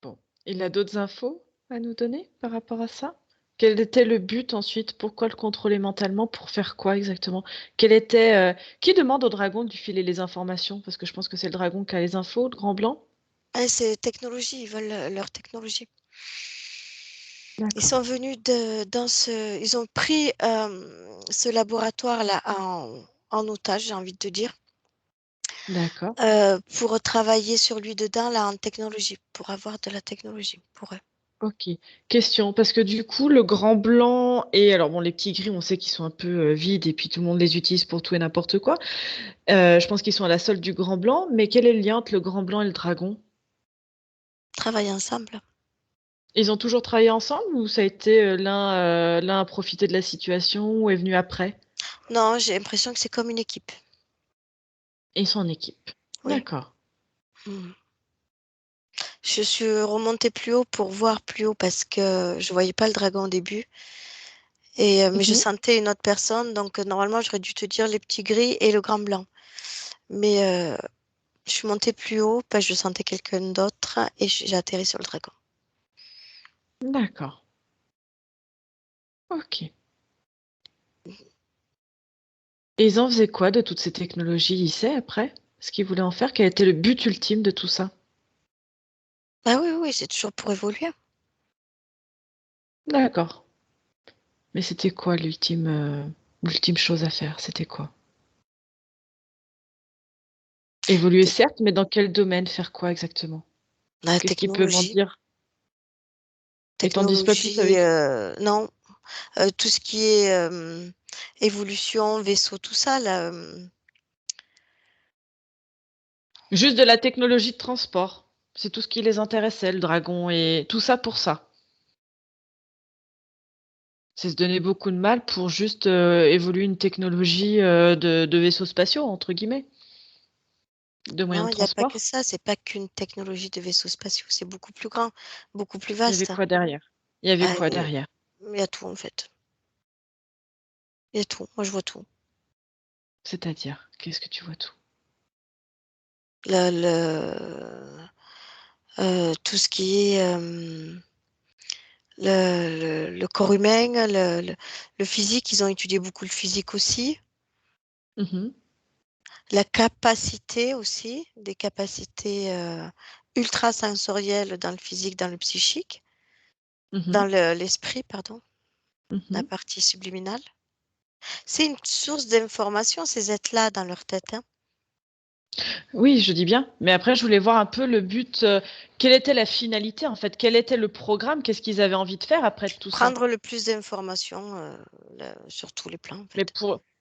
Bon. Il a d'autres infos à nous donner par rapport à ça? Quel était le but ensuite? Pourquoi le contrôler mentalement? Pour faire quoi exactement? Qui demande au dragon de lui filer les informations? Parce que je pense que c'est le dragon qui a les infos, le grand blanc. Ah, c'est technologie, ils veulent leur technologie. Ils D'accord. sont venus ils ont pris ce laboratoire-là en otage, j'ai envie de te dire, D'accord. pour travailler sur lui dedans, là, en technologie, pour avoir de la technologie pour eux. Ok. Question, parce que du coup, le grand blanc et alors bon, les petits gris, on sait qu'ils sont un peu vides et puis tout le monde les utilise pour tout et n'importe quoi. Je pense qu'ils sont à la solde du grand blanc, mais quel est le lien entre le grand blanc et le dragon? Travailler ensemble. Ils ont toujours travaillé ensemble ou ça a été l'un a profité de la situation ou est venu après? Non, j'ai l'impression que c'est comme une équipe. Et ils sont en équipe. Oui. D'accord. Mm. Je suis remontée plus haut pour voir plus haut parce que je voyais pas le dragon au début. Mais je Mhm. sentais une autre personne, donc normalement j'aurais dû te dire les petits gris et le grand blanc. Mais je suis montée plus haut parce que je sentais quelqu'un d'autre et j'ai atterri sur le dragon. D'accord. Ok. Et ils en faisaient quoi de toutes ces technologies, il sait après? Ce qu'ils voulaient en faire? Quel était le but ultime de tout ça? Ah oui, oui, c'est toujours pour évoluer. D'accord. Mais c'était quoi l'ultime chose à faire? C'était quoi? Évoluer T- certes, mais dans quel domaine? Faire quoi exactement? La Qu'est-ce qu'il peut m'en technologie, dire? Et t'en dis pas plus technologie, avec... non, tout ce qui est évolution, vaisseau, tout ça, là, Juste de la technologie de transport. C'est tout ce qui les intéressait, le dragon et tout ça pour ça. C'est se donner beaucoup de mal pour juste évoluer une technologie de vaisseaux spatiaux, entre guillemets, de moyens non, de il n'y a pas que transport. ça, c'est pas qu'une technologie de vaisseaux spatiaux, c'est beaucoup plus grand, beaucoup plus Il y avait vaste. quoi derrière? Il y avait Ah, quoi derrière? il y a tout en fait, il y a tout, moi je vois tout. C'est-à-dire, qu'est-ce que tu vois tout? Tout ce qui est le corps humain, le physique, ils ont étudié beaucoup le physique aussi, Mhm, la capacité aussi, des capacités ultra sensorielles dans le physique, dans le psychique, dans mhm, l'esprit, pardon, la mhm. partie subliminale. C'est une source d'information, ces êtres-là, dans leur tête, hein. Oui, je dis bien. Mais après, je voulais voir un peu le but. Quelle était la finalité, en fait? Quel était le programme? Qu'est-ce qu'ils avaient envie de faire après tout ça? Prendre le plus d'informations sur tous les plans, en Mais fait.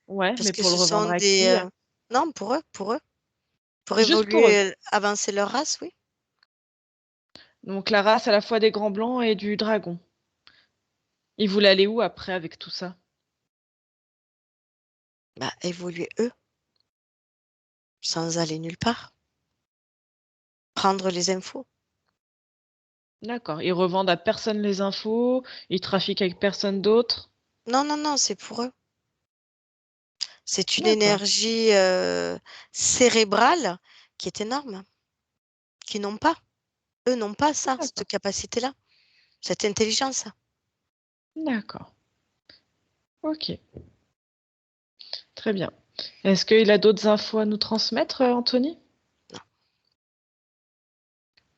ouais, Parce mais que pour le ce sont revendre à des... qui? non, pour eux, pour eux. Pour Juste pour eux. évoluer, avancer leur race, oui. Donc la race à la fois des grands blancs et du dragon. Il voulait aller où après avec tout ça? Bah, évoluer eux, sans aller nulle part. Prendre les infos. D'accord. Ils revendent à personne les infos, ils trafiquent avec personne d'autre. Non, non, non, c'est pour eux. C'est une D'accord. énergie cérébrale qui est énorme, qui n'ont pas. Eux n'ont pas ça, cette D'accord. capacité-là, cette intelligence. D'accord. Ok. Très bien. Est-ce qu'il a d'autres infos à nous transmettre, Anthony? Non.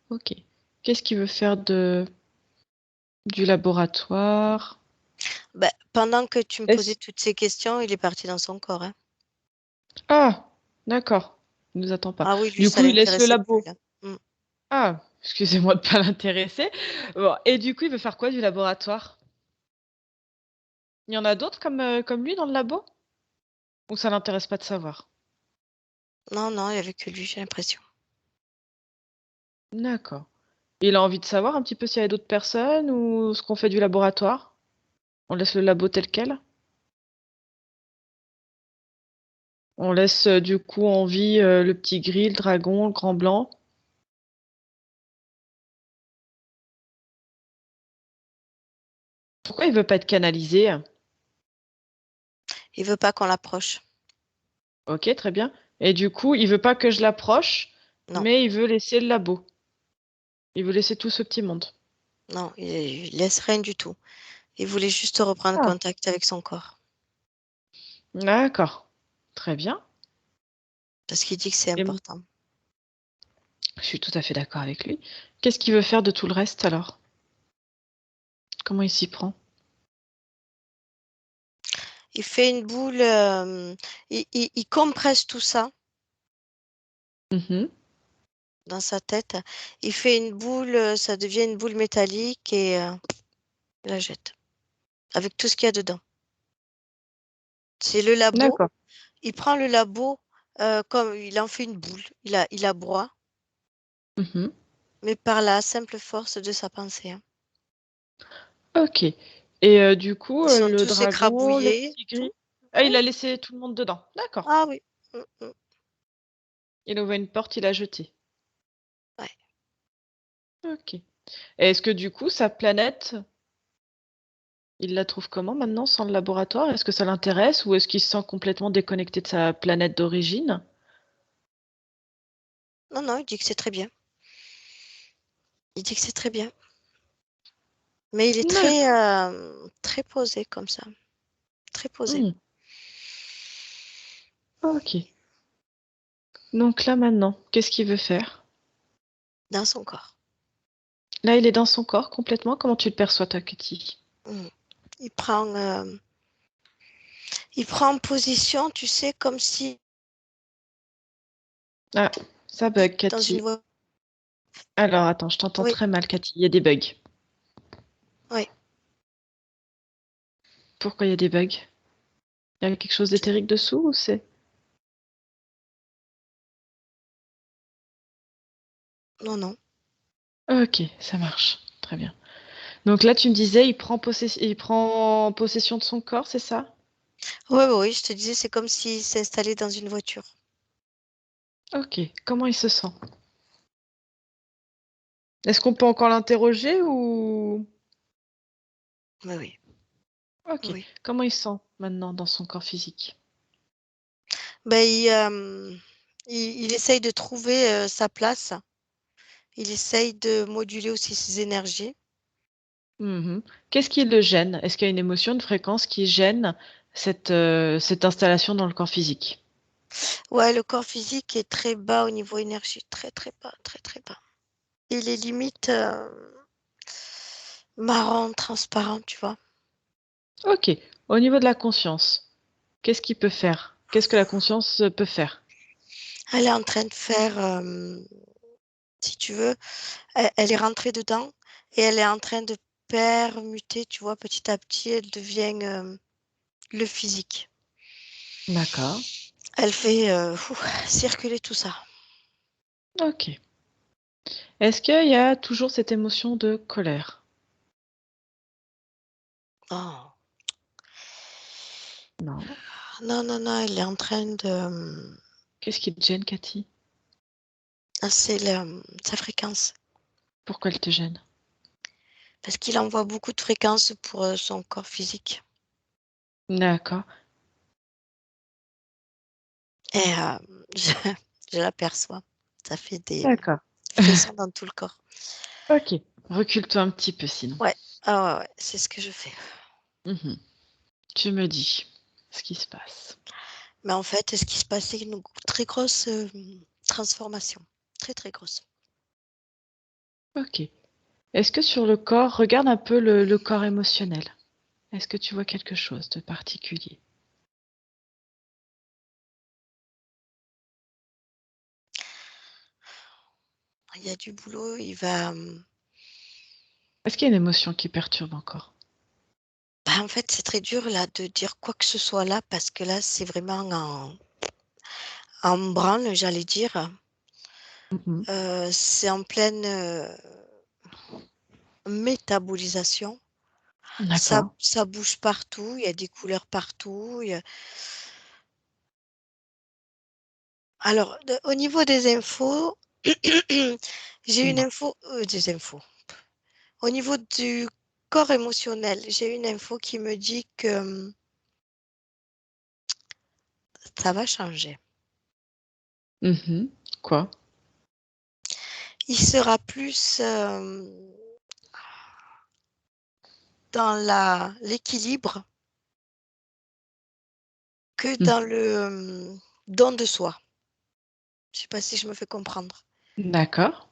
Ok. Qu'est-ce qu'il veut faire du laboratoire? Bah, pendant que tu me posais Est-ce- toutes ces questions, il est parti dans son corps, hein. Ah, d'accord. Il nous attend pas. Ah oui, lui, Du ça coup, il laisse le l'intéressait plus, labo. là. Mm. Ah, excusez-moi de pas l'intéresser. Bon, et du coup, il veut faire quoi du laboratoire? Il y en a d'autres comme lui dans le labo? Ou ça l'intéresse pas de savoir? Non, non, il n'y avait que lui, j'ai l'impression. D'accord. Il a envie de savoir un petit peu s'il y a d'autres personnes ou ce qu'on fait du laboratoire? On laisse le labo tel quel? On laisse du coup en vie le petit gris, le dragon, le grand blanc. Pourquoi il veut pas être canalisé? Il veut pas qu'on l'approche. Ok, très bien. Et du coup, il veut pas que je l'approche, Non, mais il veut laisser le labo. Il veut laisser tout ce petit monde. non, il laisse rien du tout. Il voulait juste reprendre Ah, contact avec son corps. d'accord. Très bien. Parce qu'il dit que c'est Et important. je suis tout à fait d'accord avec lui. Qu'est-ce qu'il veut faire de tout le reste alors? Comment il s'y prend? Il fait une boule, il compresse tout ça Mhm. dans sa tête. Il fait une boule, ça devient une boule métallique et il la jette. Avec tout ce qu'il y a dedans. C'est le labo. D'accord. Il prend le labo comme il en fait une boule. Il la broie, Mhm. mais par la simple force de sa pensée, hein. Ok. Et du coup, Ils sont le tous dragon, le écrabouillés, petit tout. gris. Ah, il Oui. a laissé tout le monde dedans. D'accord. Ah oui. Mm, mm. Il ouvre une porte, il a jeté. Ouais. Ok. Et est-ce que du coup, sa planète, il la trouve comment maintenant sans le laboratoire? Est-ce que ça l'intéresse ou est-ce qu'il se sent complètement déconnecté de sa planète d'origine? Non, non, il dit que c'est très bien. Il dit que c'est très bien. Mais il est très, D'accord. très posé comme ça. Très posé. Hmm. Ok. Donc là maintenant, qu'est-ce qu'il veut faire? Dans son corps. Là, il est dans son corps complètement. Comment tu le perçois, toi, Katy? Mm. Il prend, il prend position, tu sais, comme si Ah, ça bug, dans une Cathy. voie. Alors, attends, je t'entends Oui, très mal, Cathy. Il y a des bugs. oui. Pourquoi il y a des bugs? Il y a quelque chose d'éthérique dessous ou c'est... Non, non. Ok, ça marche. Très bien. Donc là, tu me disais, il prend possession de son corps, c'est ça? Oui, oui, oui, je te disais, c'est comme s'il s'installait dans une voiture. Ok. Comment il se sent? Est-ce qu'on peut encore l'interroger ou... Oui, oui, Ok. oui. Comment il se sent maintenant dans son corps physique? Ben, il essaye de trouver sa place. Il essaye de moduler aussi ses énergies. Mhm. Qu'est-ce qui le gêne? Est-ce qu'il y a une émotion, une fréquence qui gêne cette installation dans le corps physique? Ouais, le corps physique est très bas au niveau énergie, très très bas, très très bas. Il est limite marron, transparent, tu vois. Ok. Au niveau de la conscience, qu'est-ce qu'il peut faire? Qu'est-ce que la conscience peut faire? Elle est en train de faire, si tu veux, elle est rentrée dedans et elle est en train de permuter, tu vois, petit à petit, elle devient le physique. D'accord. Elle fait circuler tout ça. Ok. Est-ce qu'il y a toujours cette émotion de colère? Oh, Non. non, non, non, il est en train de... Qu'est-ce qui te gêne, Cathy? C'est sa fréquence. Pourquoi elle te gêne? Parce qu'il envoie beaucoup de fréquences pour son corps physique. D'accord. Et je, je l'aperçois. Ça fait des D'accord. frissons dans tout le corps. Ok. Recule-toi un petit peu sinon. Ouais, ah ouais, c'est ce que je fais. Mhm. Tu me dis ce qui se passe. Mais en fait, ce qui se passe, c'est une très grosse transformation. Très, très grosse. Ok. Est-ce que sur le corps, regarde un peu le corps émotionnel. Est-ce que tu vois quelque chose de particulier? Il y a du boulot, il va... Est-ce qu'il y a une émotion qui perturbe encore? En fait, c'est très dur là de dire quoi que ce soit là parce que là, c'est vraiment en branle, j'allais dire. Mhm. C'est en pleine métabolisation. D'accord. Ça bouge partout, il y a des couleurs partout. Alors, au niveau des infos, j'ai une Dis-moi. info, des infos. Au niveau du corps émotionnel, j'ai une info qui me dit que ça va changer. Mhm. Quoi? Il sera plus dans l'équilibre que Mhm. dans le don de soi. Je ne sais pas si je me fais comprendre. D'accord.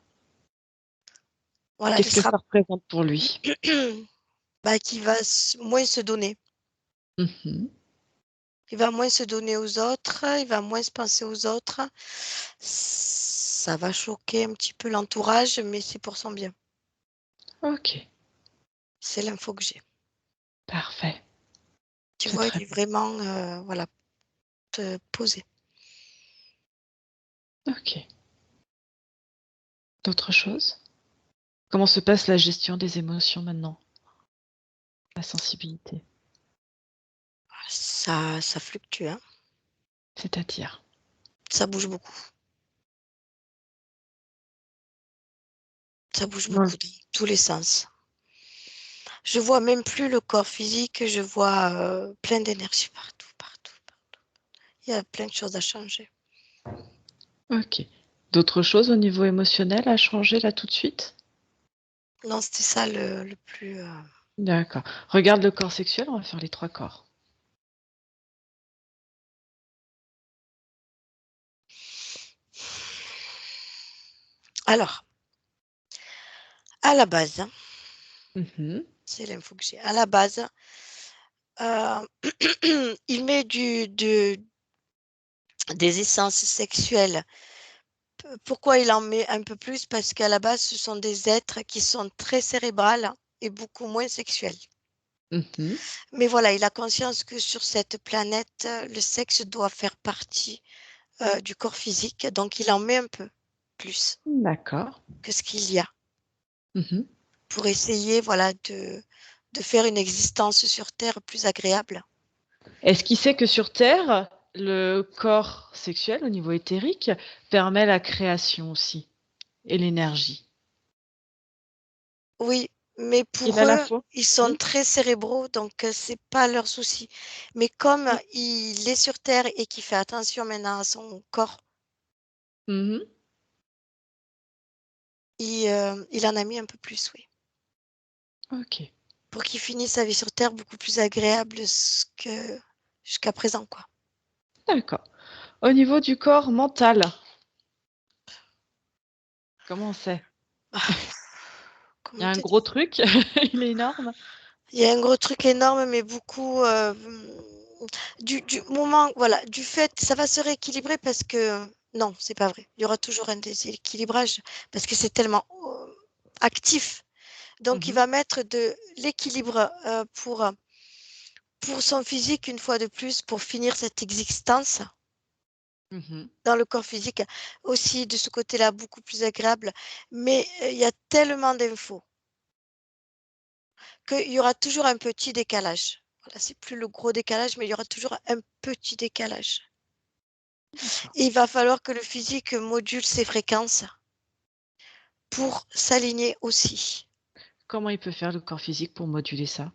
Voilà, il Qu'est-ce que sera ça représente pour lui? qui va moins se donner. Mhm. Il va moins se donner aux autres, il va moins se penser aux autres. Ça va choquer un petit peu l'entourage, mais c'est pour son bien. Ok. C'est l'info que j'ai. Parfait. Tu C'est vois, très il est bien. vraiment, voilà, posé. Ok. D'autres choses? Comment se passe la gestion des émotions maintenant? La sensibilité. Ça fluctue, hein. C'est-à-dire? Ça bouge beaucoup. Ça bouge Non. beaucoup dans tous les sens. Je vois même plus le corps physique, je vois plein d'énergie partout, partout, partout. Il y a plein de choses à changer. Ok. D'autres choses au niveau émotionnel à changer là tout de suite? Non, c'était ça le plus. D'accord. Regarde le corps sexuel, on va faire les trois corps. Alors, à la base, hein, Mhm. c'est l'info que j'ai. À la base, il met des essences sexuelles. Pourquoi il en met un peu plus? Parce qu'à la base, ce sont des êtres qui sont très cérébrales et beaucoup moins sexuels. Mhm. Mais voilà, il a conscience que sur cette planète, le sexe doit faire partie du corps physique, donc il en met un peu plus D'accord. que ce qu'il y a Mhm. pour essayer, voilà, de faire une existence sur Terre plus agréable. Est-ce qu'il sait que sur Terre, le corps sexuel au niveau éthérique permet la création aussi et l'énergie? Oui, mais Il pour a la eux, foi? ils sont Mhm. très cérébraux, donc c'est pas leur souci. Mais comme il est sur Terre et qu'il fait attention maintenant à son corps, Mhm. il en a mis un peu plus, oui. Ok. Pour qu'il finisse sa vie sur Terre beaucoup plus agréable que jusqu'à présent, quoi. D'accord. Au niveau du corps mental, comment c'est? Ah, Il y comment a un te gros dire? truc, il est énorme. Il y a un gros truc énorme, mais beaucoup du moment, voilà, du fait, ça va se rééquilibrer parce que non, c'est pas vrai. Il y aura toujours un déséquilibrage parce que c'est tellement actif. Donc, il Mhm. va mettre de l'équilibre pour son physique une fois de plus pour finir cette existence. dans le corps physique, aussi de ce côté-là, beaucoup plus agréable. Mais il y a tellement d'infos qu'il y aura toujours un petit décalage. Voilà, c'est plus le gros décalage, mais il y aura toujours un petit décalage. D'accord. Et il va falloir que le physique module ses fréquences pour s'aligner aussi. Comment il peut faire le corps physique pour moduler ça?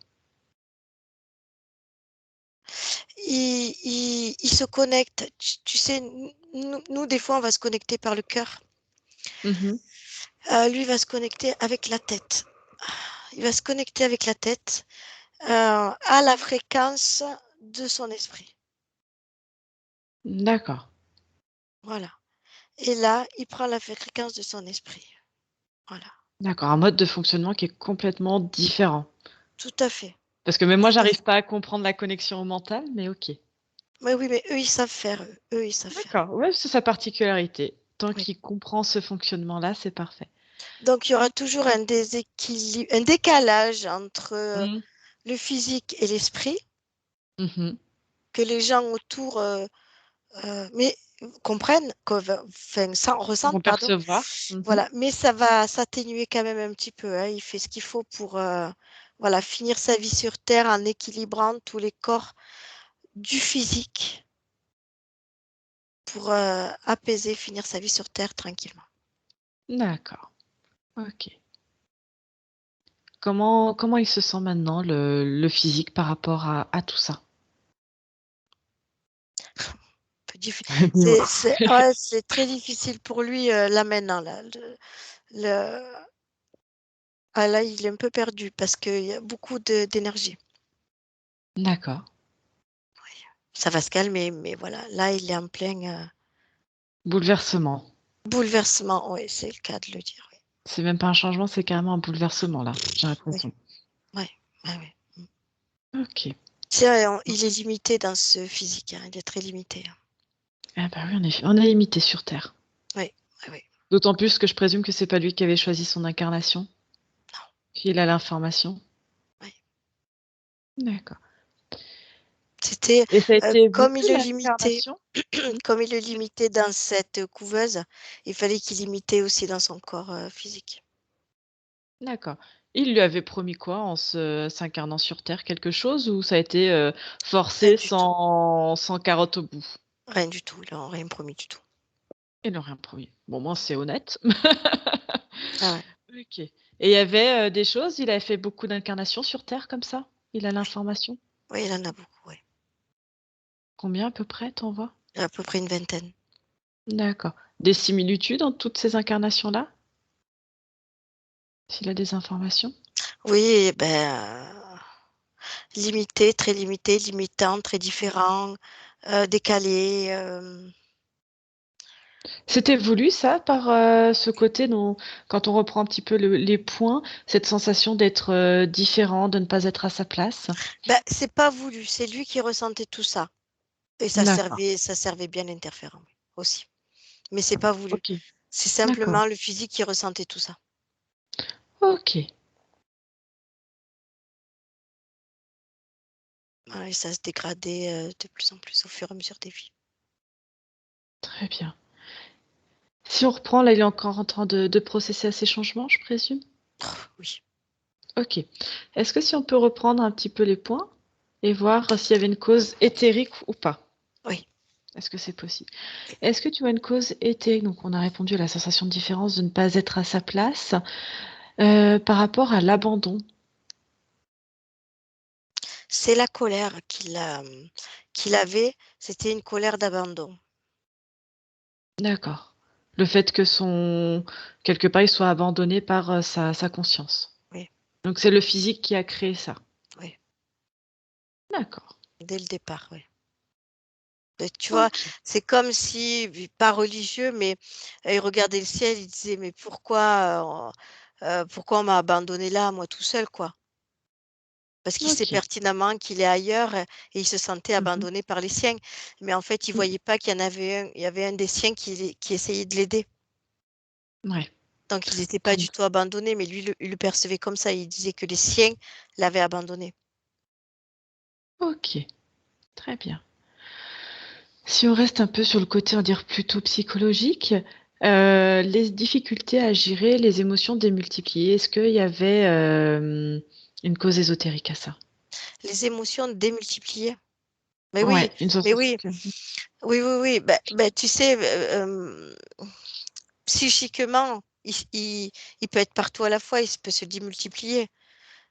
Il se connecte. Tu sais, nous, des fois, on va se connecter par le cœur. Lui va se connecter avec la tête. Il va se connecter avec la tête à la fréquence de son esprit. D'accord. Voilà. Et là, il prend la fréquence de son esprit. Voilà. D'accord, un mode de fonctionnement qui est complètement différent. Tout à fait. Parce que même moi, Tout à fait. j'arrive pas à comprendre la connexion au mental, mais OK. Mais oui, mais eux, ils savent faire. Eux, ils savent faire. D'accord, ouais, c'est sa particularité. Tant Oui. qu'il comprend ce fonctionnement-là, c'est parfait. Donc, il y aura toujours un déséquilibre, un décalage entre Mmh. le physique et l'esprit Mmh. que les gens autour mais comprennent, ressentent, Vont pardon. percevoir. Mmh. Voilà, mais ça va s'atténuer quand même un petit peu, hein. Il fait ce qu'il faut pour voilà, finir sa vie sur Terre en équilibrant tous les corps du physique pour apaiser, finir sa vie sur Terre tranquillement. D'accord. OK. Comment il se sent maintenant, le physique, par rapport à tout ça? Peu diffi- Dis-moi. ouais, c'est très difficile pour lui là maintenant. Là, le- ah, là, il est un peu perdu parce qu'il y a beaucoup d'énergie. D'accord. Ça va se calmer, mais voilà, là, il est en plein Bouleversement. bouleversement. Oui, c'est le cas de le dire. Oui, C'est même pas un changement, c'est carrément un bouleversement là, j'ai oui, l'impression. ouais, ouais, ouais. OK. Tiens, il est limité dans ce physique, hein, il est très limité, hein. Ah bah oui, en effet, on est limité sur Terre. Oui, oui, oui. D'autant plus que je présume que c'est pas lui qui avait choisi son incarnation, Non, qu'il a l'information. oui. D'accord. C'était Et ça a été voulu comme il le limitait, l'incarnation? comme il le limitait dans cette couveuse, il fallait qu'il limitait aussi dans son corps physique. D'accord. Il lui avait promis quoi en s'incarnant sur Terre? Quelque chose ou ça a été, Rien forcé du tout, sans carotte au bout? rien du tout, ils n'ont rien promis du tout. Ils n'ont rien promis. Bon, au moins c'est honnête. Ah ouais, OK. Et il y avait, des choses, il avait fait beaucoup d'incarnations sur Terre comme ça? Il a oui, l'information? oui, il en a beaucoup, oui. Combien à peu près, tu en vois? À peu près une vingtaine. D'accord. Des similitudes entre toutes ces incarnations-là? S'il a des informations? Oui, ben, limité, très limité, limitant, très différent, décalé. C'était voulu ça par, ce côté dont quand on reprend un petit peu les points, cette sensation d'être, différent, de ne pas être à sa place? Ben, c'est pas voulu, c'est lui qui ressentait tout ça. Et D'accord. ça servait bien l'interférent aussi. Mais c'est pas voulu. OK. C'est D'accord. simplement le physique qui ressentait tout ça. OK. Voilà, et ça se dégradait de plus en plus au fur et à mesure des vies. Très bien. Si on reprend, là, il est encore en train de processer à ces changements, je présume? Oui. OK. Est-ce que si on peut reprendre un petit peu les points et voir s'il y avait une cause éthérique ou pas? Oui. Est-ce que c'est possible? Oui. Est-ce que tu vois une cause éthérique? Donc on a répondu à la sensation de différence, de ne pas être à sa place, par rapport à l'abandon. C'est la colère qu'il avait, c'était une colère d'abandon. D'accord. Le fait que quelque part, il soit abandonné par, sa conscience. Oui, Donc c'est le physique qui a créé ça? oui. D'accord. Dès le départ, oui. Et tu vois, OK. c'est comme si, pas religieux, mais il regardait le ciel, il disait: «Mais pourquoi on m'a abandonné là, moi tout seul, quoi?» Parce qu'il sait OK. pertinemment qu'il est ailleurs, et il se sentait Mmh mh. abandonné par les siens. Mais en fait, il Mmh. voyait pas il y avait un des siens qui essayait de l'aider. Ouais. Donc il n'était pas Comme du tout abandonné, mais lui, il le percevait comme ça. Il disait que les siens l'avaient abandonné. OK. Très bien. Si on reste un peu sur le côté, on va dire, plutôt psychologique, les difficultés à gérer les émotions démultipliées, est-ce qu'il y avait une cause ésotérique à ça? Les émotions démultipliées. Mais oui, Ouais, une mais sensation oui, que... oui, oui, oui. Ben, tu sais, psychiquement, il peut être partout à la fois, il peut se démultiplier.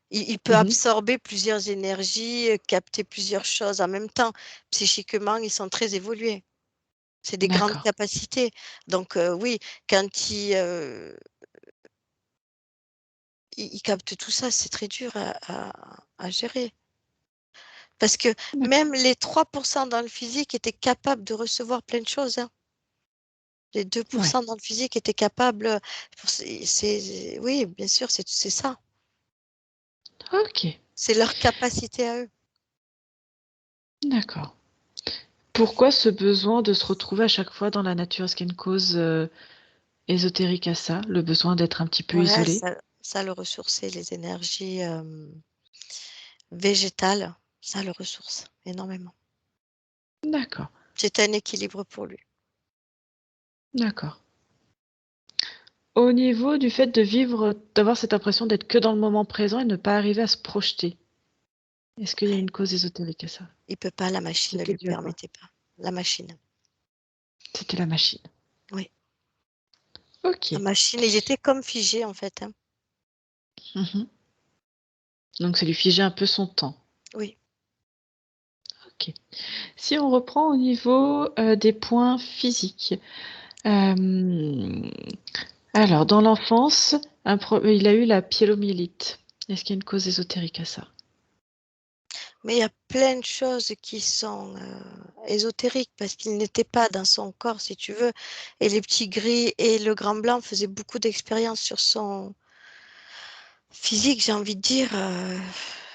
Il peut Mhm. absorber plusieurs énergies, capter plusieurs choses en même temps. Psychiquement, ils sont très évolués. C'est des grandes D'accord. capacités. Donc, oui, quand il capte tout ça, c'est très dur à gérer. Parce que même les 3% dans le physique étaient capables de recevoir plein de choses, hein. Les Ouais. 2% dans le physique étaient capables. Oui, bien sûr, c'est ça. Ok, C'est leur capacité à eux. d'accord. Pourquoi ce besoin de se retrouver à chaque fois dans la nature? Est-ce qu'il y a une cause ésotérique à ça? Le besoin d'être un petit peu Ouais, isolé? ça le ressourcer, les énergies végétales, ça le ressource énormément. D'accord, C'est un équilibre pour lui. d'accord. Au niveau du fait de vivre, d'avoir cette impression d'être que dans le moment présent et ne pas arriver à se projeter, est-ce qu'il y a une cause ésotérique à ça? Il peut pas, la machine ne C'était lui dû à quoi? permettait pas. La machine, C'était la machine. oui. La Ok. machine, il était comme figé en fait, hein. Mhm. Donc ça lui figeait un peu son temps. Oui. Ok. Si on reprend au niveau des points physiques, euh, alors dans l'enfance, il a eu la pyélomyélite. Est-ce qu'il y a une cause ésotérique à ça? Mais il y a plein de choses qui sont ésotériques parce qu'il n'était pas dans son corps, si tu veux. Et les petits gris et le grand blanc faisaient beaucoup d'expériences sur son physique, j'ai envie de dire.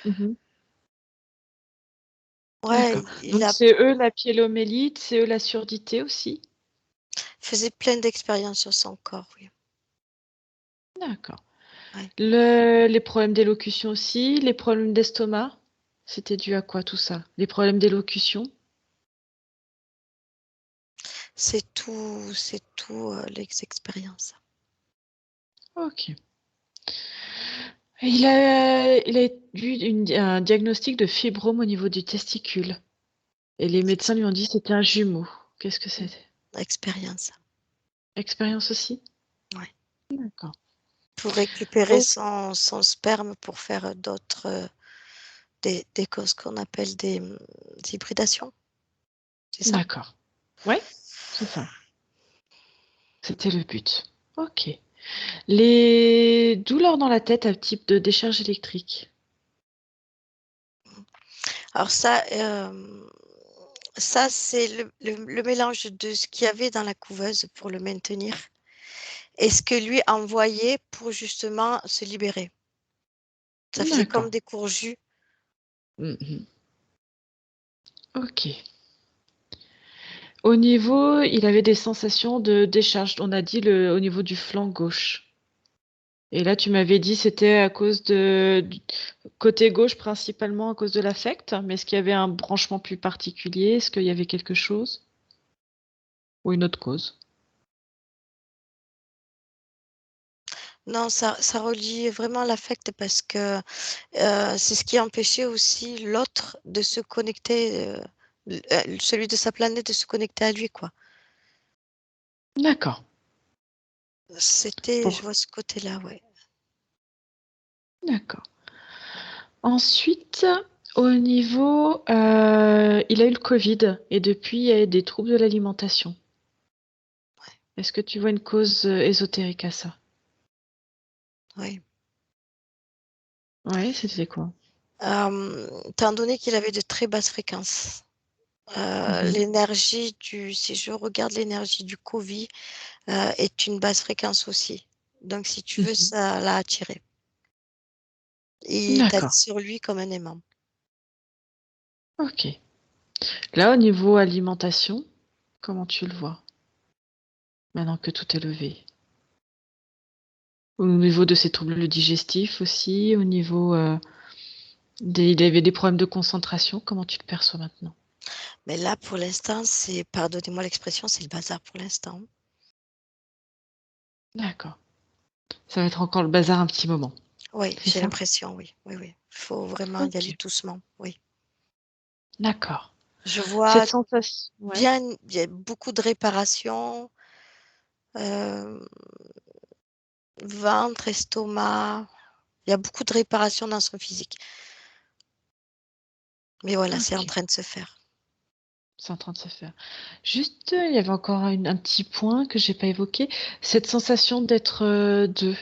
Mhm. Ouais, D'accord. il Donc a c'est eux la pyélomélite, c'est eux la surdité aussi? faisait plein d'expériences sur son corps, oui. D'accord. Ouais. Les problèmes d'élocution aussi, les problèmes d'estomac, c'était dû à quoi tout ça? Les problèmes d'élocution? C'est tout les expériences. Ok. Il a eu un diagnostic de fibrome au niveau du testicule. Et les médecins lui ont dit que c'était un jumeau. Qu'est-ce que c'était? Expérience. Expérience aussi? Ouais. D'accord. Pour récupérer Oh, son sperme pour faire d'autres, des causes qu'on appelle des hybridations. C'est ça? d'accord. Ouais, c'est ça. C'était le but. Ok. Les douleurs dans la tête à type de décharge électrique. Alors ça c'est le mélange de ce qu'il y avait dans la couveuse pour le maintenir et ce que lui envoyait pour justement se libérer. Ça faisait comme D'accord. des courjus. Mhm. Ok. Au niveau, il avait des sensations de décharge. On a dit au niveau du flanc gauche. Et là, tu m'avais dit c'était à cause du côté gauche principalement à cause de l'affect, mais est-ce qu'il y avait un branchement plus particulier? Est-ce qu'il y avait quelque chose? Ou une autre cause? Non, ça relie vraiment l'affect parce que c'est ce qui empêchait aussi l'autre de se connecter, celui de sa planète de se connecter à lui, quoi. D'accord. Je Pour... vois ce côté-là, ouais. D'accord. Ensuite, au niveau, il a eu le Covid et depuis, il y a eu des troubles de l'alimentation. Est-ce que tu vois une cause ésotérique à ça? Oui. Ouais, c'était quoi? Étant donné qu'il avait de très basses fréquences, Mhm. si je regarde l'énergie du Covid, est une basse fréquence aussi. Donc, si tu veux, Mhm. ça l'a attiré. Il est allé D'accord. sur lui comme un aimant. Ok. Là, au niveau alimentation, comment tu le vois? Maintenant que tout est levé. Au niveau de ses troubles digestifs aussi, au niveau il avait des problèmes de concentration, comment tu le perçois maintenant? Mais là, pour l'instant, c'est, pardonnez-moi l'expression, c'est le bazar pour l'instant. D'accord. Ça va être encore le bazar un petit moment. Oui, C'est j'ai ça? l'impression, oui. Oui, oui. Il faut vraiment y aller Ok. doucement, oui. D'accord. Je vois Cette sensation. Ouais. bien, il y a beaucoup de réparations, euh, ventre, estomac. Il y a beaucoup de réparations dans son physique. Mais voilà, c'est en Ok. train de se faire. C'est en train de se faire. Juste, il y avait encore un petit point que j'ai pas évoqué. Cette sensation d'être deux.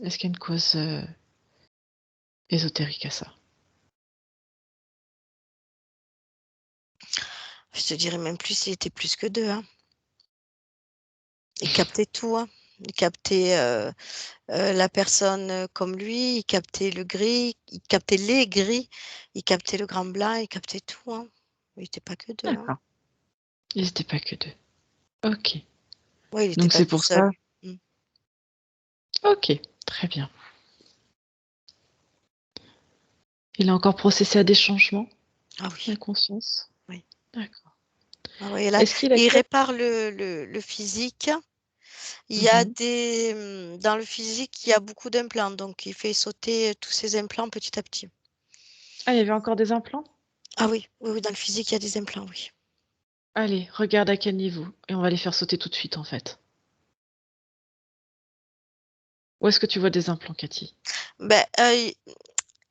Est-ce qu'il y a une cause ésotérique à ça? Je te dirais même plus s'il était plus que deux, hein. Il captait tout, hein. Il captait la personne comme lui, il captait le gris, il captait les gris, il captait le grand blanc, il captait tout, hein. Il n'était pas que deux, hein. D'accord. Ils n'étaient pas que deux. Ok. Oui, il n'était Donc pas c'est tout pour seul. ça. Mm. Ok. Très bien. Il a encore processé à des changements, Ah oui, la conscience. oui. D'accord. Ah oui, et là, Est-ce qu'il a il quel... répare le physique. Il y a Mhm. dans le physique, il y a beaucoup d'implants, donc il fait sauter tous ces implants petit à petit. Ah, il y avait encore des implants? Ah oui, oui, oui, dans le physique, il y a des implants, oui. Allez, regarde à quel niveau. Et on va les faire sauter tout de suite, en fait. Où est-ce que tu vois des implants, Cathy? Ben,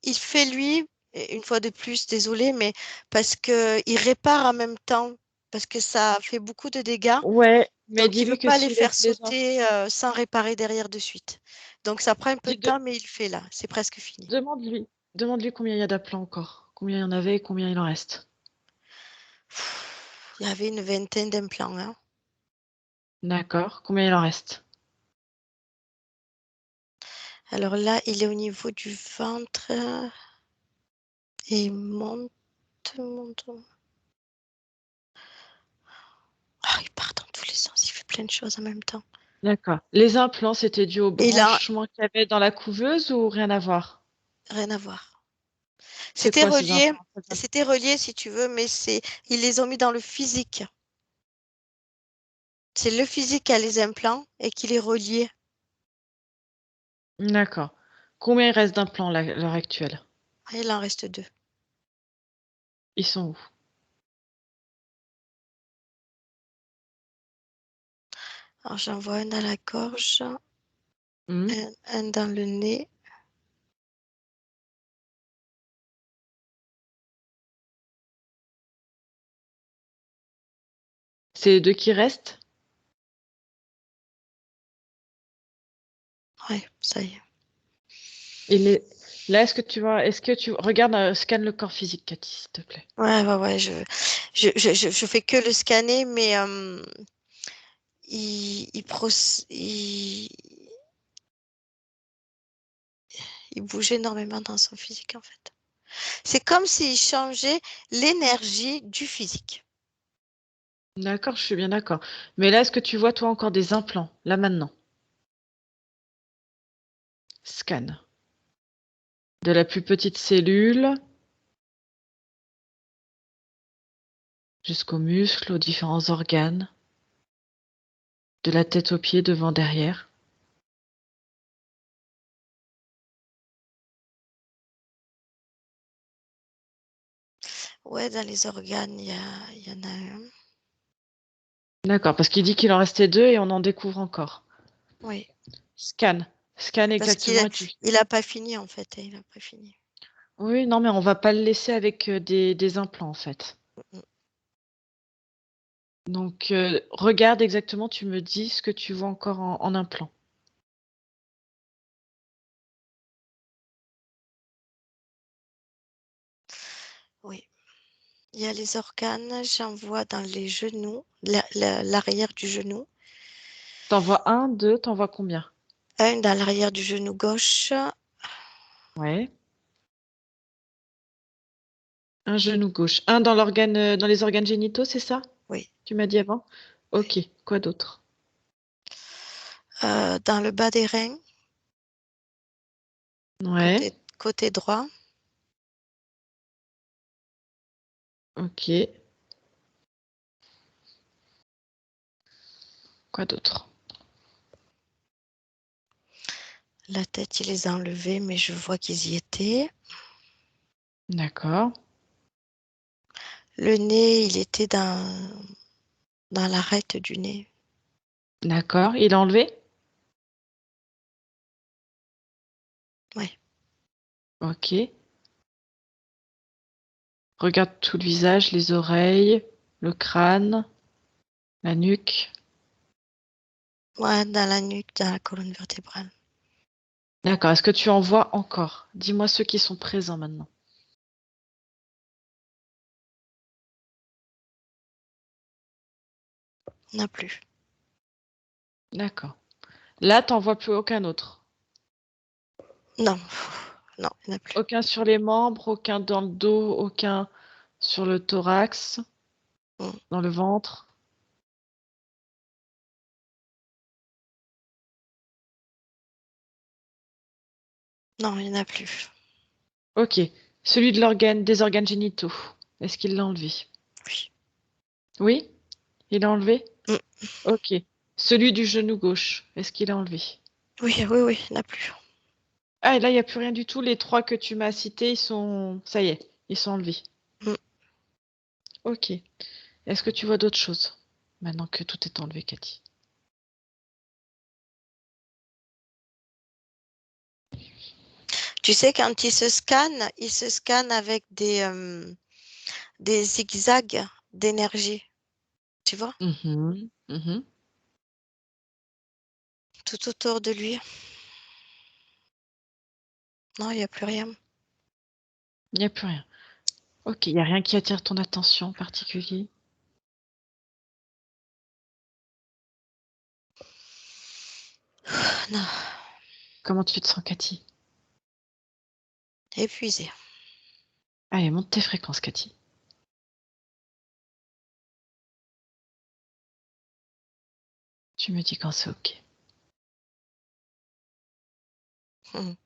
il fait lui, et une fois de plus, désolé, mais parce que il répare en même temps, parce que ça fait beaucoup de dégâts, Ouais, mais donc il veut dis-lui que pas les s'il faire laisse les implants... sauter sans réparer derrière de suite. Donc ça prend un peu de Dis- temps, mais il le fait là, c'est presque fini. Demande-lui. Demande-lui combien il y a d'implants encore. Combien il y en avait et combien il en reste. Il y avait une vingtaine d'implants, hein. D'accord. Combien il en reste? Alors là, il est au niveau du ventre et il monte, monte. Ah, il part dans tous les sens, il fait plein de choses en même temps. D'accord. Les implants, c'était dû au Et il a branchement qu'il y avait dans la couveuse ou rien à voir? rien à voir. C'est quoi ces implants? C'était relié si tu veux, mais ils les ont mis dans le physique. C'est le physique qui a les implants et qui les relie. D'accord. Combien il reste d'implants à l'heure actuelle? Ah, il en reste deux. Ils sont où? Alors j'en vois un dans la gorge, Hmm. un dans le nez. C'est les deux qui restent? Ouais, ça y est. Et là, est-ce que tu regardes, scanne le corps physique, Cathy, s'il te plaît. Ouais, ouais, ouais. Je fais que le scanner, mais il bouge énormément dans son physique en fait. C'est comme s'il changeait l'énergie du physique. D'accord, je suis bien d'accord. Mais là, est-ce que tu vois, toi, encore des implants, là maintenant? Scanne. De la plus petite cellule jusqu'aux muscles, aux différents organes, de la tête aux pieds, devant, derrière. Ouais, dans les organes, il y en a un. D'accord, parce qu'il dit qu'il en restait deux et on en découvre encore. Oui, Scanne. Scanne parce qu'il exactement et tu... il a pas fini en fait. Il a pas fini. Oui, non, mais on va pas le laisser avec des implants, en fait. Mm. Donc, regarde exactement, tu me dis ce que tu vois encore en implant. Oui. Il y a les organes, j'en vois dans les genoux, l'arrière du genou. T'en vois un, deux, t'en vois combien? Un dans l'arrière du genou gauche. Ouais. Un genou gauche. Un dans l'organe, dans les organes génitaux, c'est ça? Oui, Tu m'as dit avant? oui. Ok, quoi d'autre? Dans le bas des reins, Ouais. côté droit. Ok. Quoi d'autre? La tête, il les a enlevés, mais je vois qu'ils y étaient. D'accord. Le nez, il était dans l'arête du nez. D'accord. Il a enlevé? Ouais. Ok. Regarde tout le visage, les oreilles, le crâne, la nuque. Ouais, dans la nuque, dans la colonne vertébrale. D'accord. Est-ce que tu en vois encore? Dis-moi ceux qui sont présents maintenant. On n'a plus. D'accord. Là, t'en vois plus aucun autre. Non, non, il n'y en a plus. Aucun sur les membres, aucun dans le dos, aucun sur le thorax, Mm. dans le ventre. Non, il n'y en a plus. Ok. Celui de l'organe, des organes génitaux. Est-ce qu'il l'a enlevé? Oui. Oui? Il l'a enlevé? Mm. Ok. Celui du genou gauche. Est-ce qu'il l'a enlevé? Oui, oui, oui, il n'y en a plus. Ah, et là, il n'y a plus rien du tout. Les trois que tu m'as cités, ils sont. Ça y est, ils sont enlevés. Mm. Ok. Est-ce que tu vois d'autres choses? Maintenant que tout est enlevé, Cathy. Tu sais, quand il se scanne avec des zigzags d'énergie. Tu vois? Mhm, mhm. Tout autour de lui. Non, il n'y a plus rien. Il n'y a plus rien. Ok, il n'y a rien qui attire ton attention en particulier. Non, Comment tu te sens, Cathy? épuisé. Allez, monte tes fréquences, Cathy. Tu me dis quand c'est ok. Mm.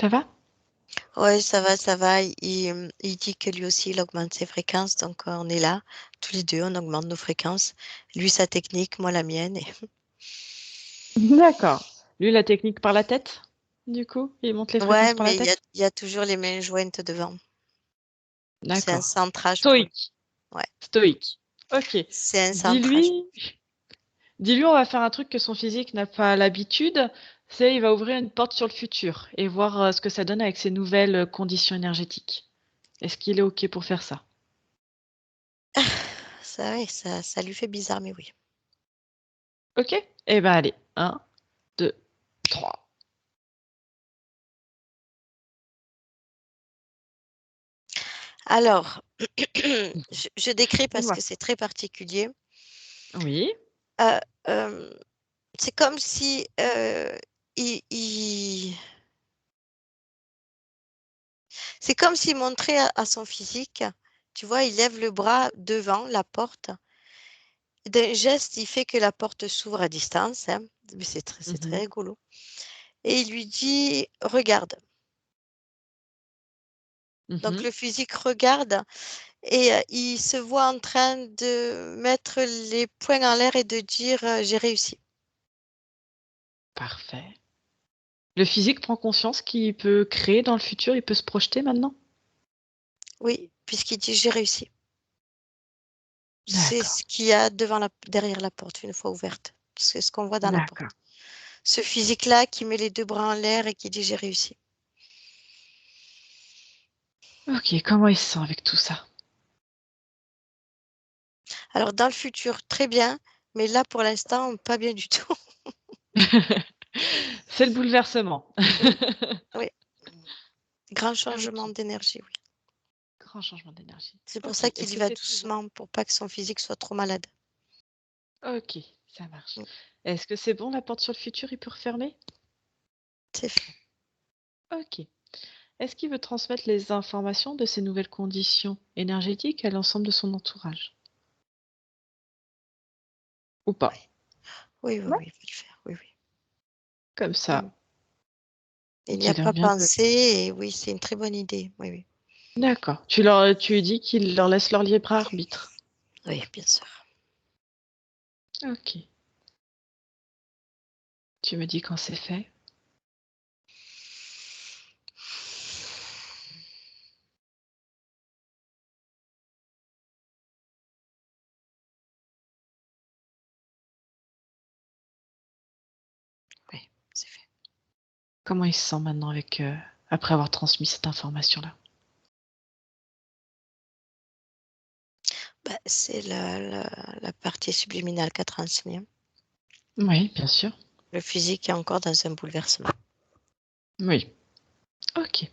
Ça va? Ouais, ça va, ça va. Il dit que lui aussi, il augmente ses fréquences. Donc, on est là. Tous les deux, on augmente nos fréquences. Lui, sa technique, moi, la mienne. D'accord. Lui, la technique par la tête, du coup, il monte les fréquences Ouais, par la mais tête? il y a toujours les mains jointes devant. C'est un D'accord. centrage pour lui. Stoïque. Ouais, Stoïque. Ok. c'est un centrage. Dis-lui, dis-lui, on va faire un truc que son physique n'a pas l'habitude. C'est, il va ouvrir une porte sur le futur et voir ce que ça donne avec ses nouvelles conditions énergétiques. Est-ce qu'il est ok pour faire ça? Ça, ouais, ça lui fait bizarre, mais oui. Ok? Eh ben allez. Un, 2, 3. Alors, je décris parce Dis-moi. que c'est très particulier. Oui. Euh, euh, c'est comme si il- c'est comme s'il montrait à son physique, tu vois, il lève le bras devant la porte. D'un geste, il fait que la porte s'ouvre à distance, hein, mais c'est très Mhm. rigolo. Et il lui dit, regarde. Donc Mhm. le physique regarde et il se voit en train de mettre les poings en l'air et de dire, j'ai réussi. Parfait. Le physique prend conscience qu'il peut créer dans le futur, il peut se projeter maintenant? Oui, puisqu'il dit, j'ai réussi. C'est D'accord. ce qu'il y a derrière la porte une fois ouverte. C'est ce qu'on voit dans la porte. D'accord. Ce physique-là qui met les deux bras en l'air et qui dit j'ai réussi. Ok, comment il se sent avec tout ça? Alors dans le futur, très bien, mais là pour l'instant, pas bien du tout. C'est le bouleversement. Mm, oui, grand changement Ok, d'énergie, oui. grand changement d'énergie. C'est pour Ok, ça qu'il est-ce y que va c'est tout bon? doucement pour pas que son physique soit trop malade. Ok, ça marche. Mm, Est-ce que c'est bon, la porte sur le futur, il peut refermer? c'est fait. Ok. Est-ce qu'il veut transmettre les informations de ces nouvelles conditions énergétiques à l'ensemble de son entourage? Ou pas? Oui, oui, Ouais. oui, il va le faire. Oui, oui. Comme Mm. ça, Il n'y Ça a a l'air pas bien pensé et oui, c'est une très bonne idée. Oui, oui. D'accord. Tu lui dis qu'ils leur laissent leur libre arbitre. Oui, bien sûr. Ok. Tu me dis quand c'est fait. Oui, c'est fait. Comment il se sent maintenant après avoir transmis cette information-là? Bah, c'est la partie subliminale qu'a transmis, hein. Oui, bien sûr. Le physique est encore dans un bouleversement. Oui. Ok.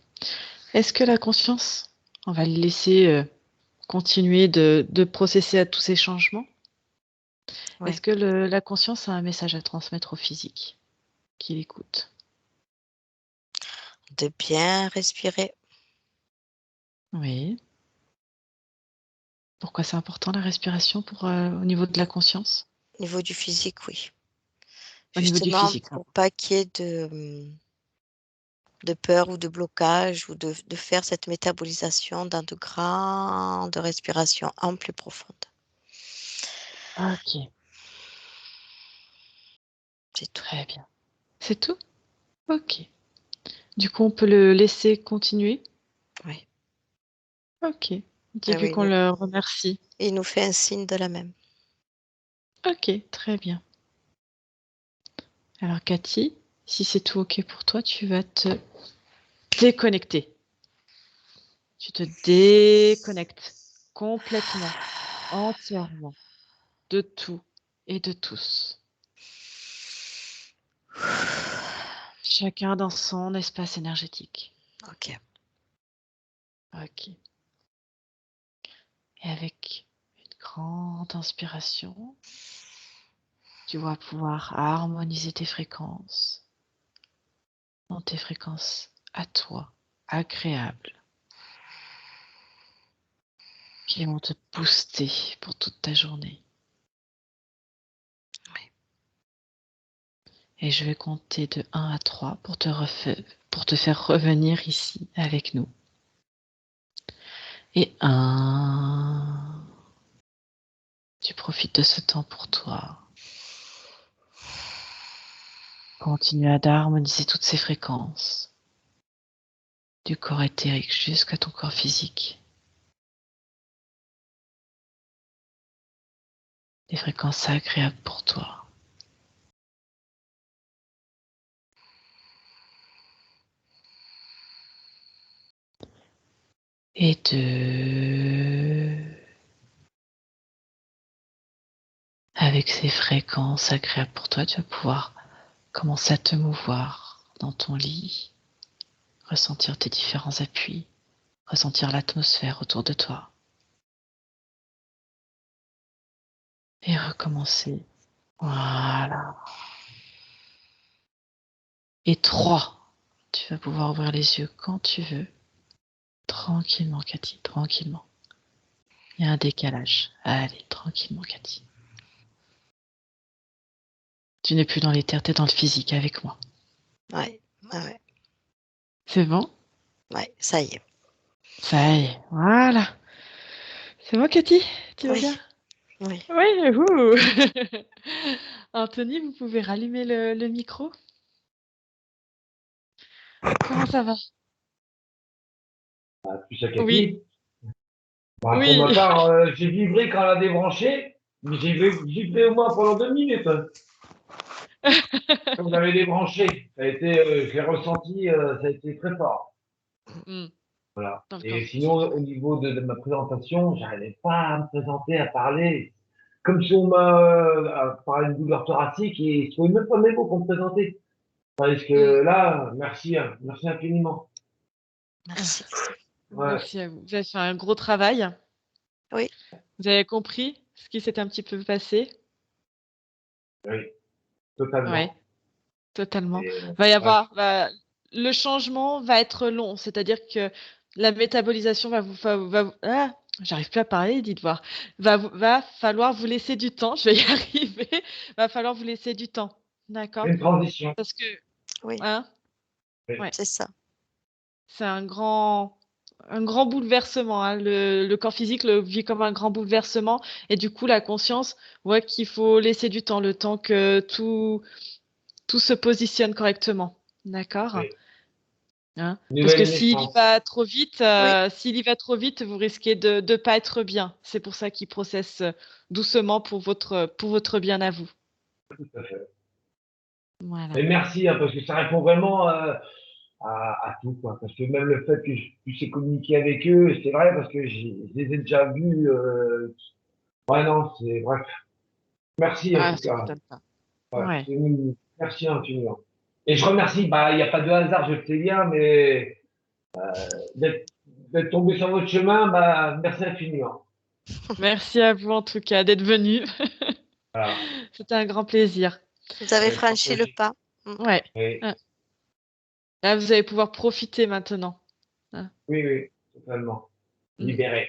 Est-ce que la conscience, on va le laisser continuer de processer à tous ces changements? Ouais. Est-ce que la conscience a un message à transmettre au physique qu'il écoute? De bien respirer. Oui. Pourquoi c'est important la respiration au niveau de la conscience? Au niveau du physique, oui. Au niveau du Justement, physique, hein. pour pas qu'il y ait de peur ou de blocage ou de faire cette métabolisation dans de grandes respirations amples et profondes. Ok, C'est tout. très bien. C'est tout? Ok. Du coup, on peut le laisser continuer? Oui. Ok. Ah Dis-lui oui, qu'on le remercie. il nous fait un signe de la même. Ok, très bien. Alors, Cathy, si c'est tout ok pour toi, tu vas te déconnecter. Tu te déconnectes complètement, entièrement, de tout et de tous. Chacun dans son espace énergétique. Ok. Ok. Et avec une grande inspiration, tu vas pouvoir harmoniser tes fréquences dans tes fréquences à toi, agréables, qui vont te booster pour toute ta journée. Oui. Et je vais compter de 1 à 3 pour te faire revenir ici avec nous. Et 1, tu profites de ce temps pour toi. Continue à harmoniser toutes ces fréquences, du corps éthérique jusqu'à ton corps physique. Des fréquences agréables pour toi. Et 2, avec ces fréquences agréables pour toi, tu vas pouvoir commencer à te mouvoir dans ton lit, ressentir tes différents appuis, ressentir l'atmosphère autour de toi. Et recommencer. Voilà. Et 3, tu vas pouvoir ouvrir les yeux quand tu veux. Tranquillement, Cathy, tranquillement. Il y a un décalage. Allez, tranquillement, Cathy. Tu n'es plus dans l'éther, t'es dans le physique avec moi. Ouais. Ouais. C'est bon? Ouais, ça y est. Ça y est, voilà. C'est bon, Cathy? Tu vas Oui. bien? Oui. Oui, ouh. Anthony, vous pouvez rallumer le micro? Comment ça va? Plus à Oui, Cathy. Bah, pour ma oui. part, j'ai vibré quand elle a débranché, mais j'ai vibré au moins pendant 2 minutes. Quand vous avez débranché, je l'ai ressenti, ça a été très fort. Hmm, Voilà. dans le corps Et sinon, physique. au niveau de ma présentation, j'arrivais pas à me présenter, à parler. Comme si on m'a parlé d'une douleur thoracique et je trouvais même pas mes mots pour me présenter. Parce Hmm. que là, merci, hein, merci infiniment. Merci. Ouais, Merci à vous. Vous avez fait un gros travail. Oui. Vous avez compris ce qui s'est un petit peu passé? oui, Oui, totalement. totalement. Et, ouais, Le changement va être long, c'est-à-dire que la métabolisation j'arrive plus à parler, dites voir. Va falloir vous laisser du temps, je vais y arriver. Va falloir vous laisser du temps, c'est d'accord? une transition. Parce que, Oui. hein? Ouais. C'est ça. C'est un grand bouleversement, hein. Le corps physique le vit comme un grand bouleversement et du coup, la conscience voit qu'il faut laisser du temps, le temps que tout se positionne correctement. D'accord? Oui. Hein? Parce que Nouvelle naissance. Oui, s'il y va trop vite, vous risquez de ne pas être bien. C'est pour ça qu'il processe doucement pour votre bien à vous. Tout à fait. Voilà. Et merci, hein, parce que ça répond vraiment à tout, quoi. Parce que même le fait que je puisse communiquer avec eux, c'est vrai, parce que je les ai déjà vus. Ouais, non, c'est bref. Merci en Ah, tout ça cas. m'étonne pas. Ouais, Ouais. merci infiniment. Et je remercie, bah, il n'y a pas de hasard, je le sais bien, mais d'être tombé sur votre chemin, bah, merci infiniment. Merci à vous en tout cas d'être venu. Voilà. C'était un grand plaisir. vous avez Ouais, franchi le partagez. pas. Mm. Ouais. Oui, Ah, là, vous allez pouvoir profiter maintenant. Hein. oui, oui, totalement. Mm. Libéré.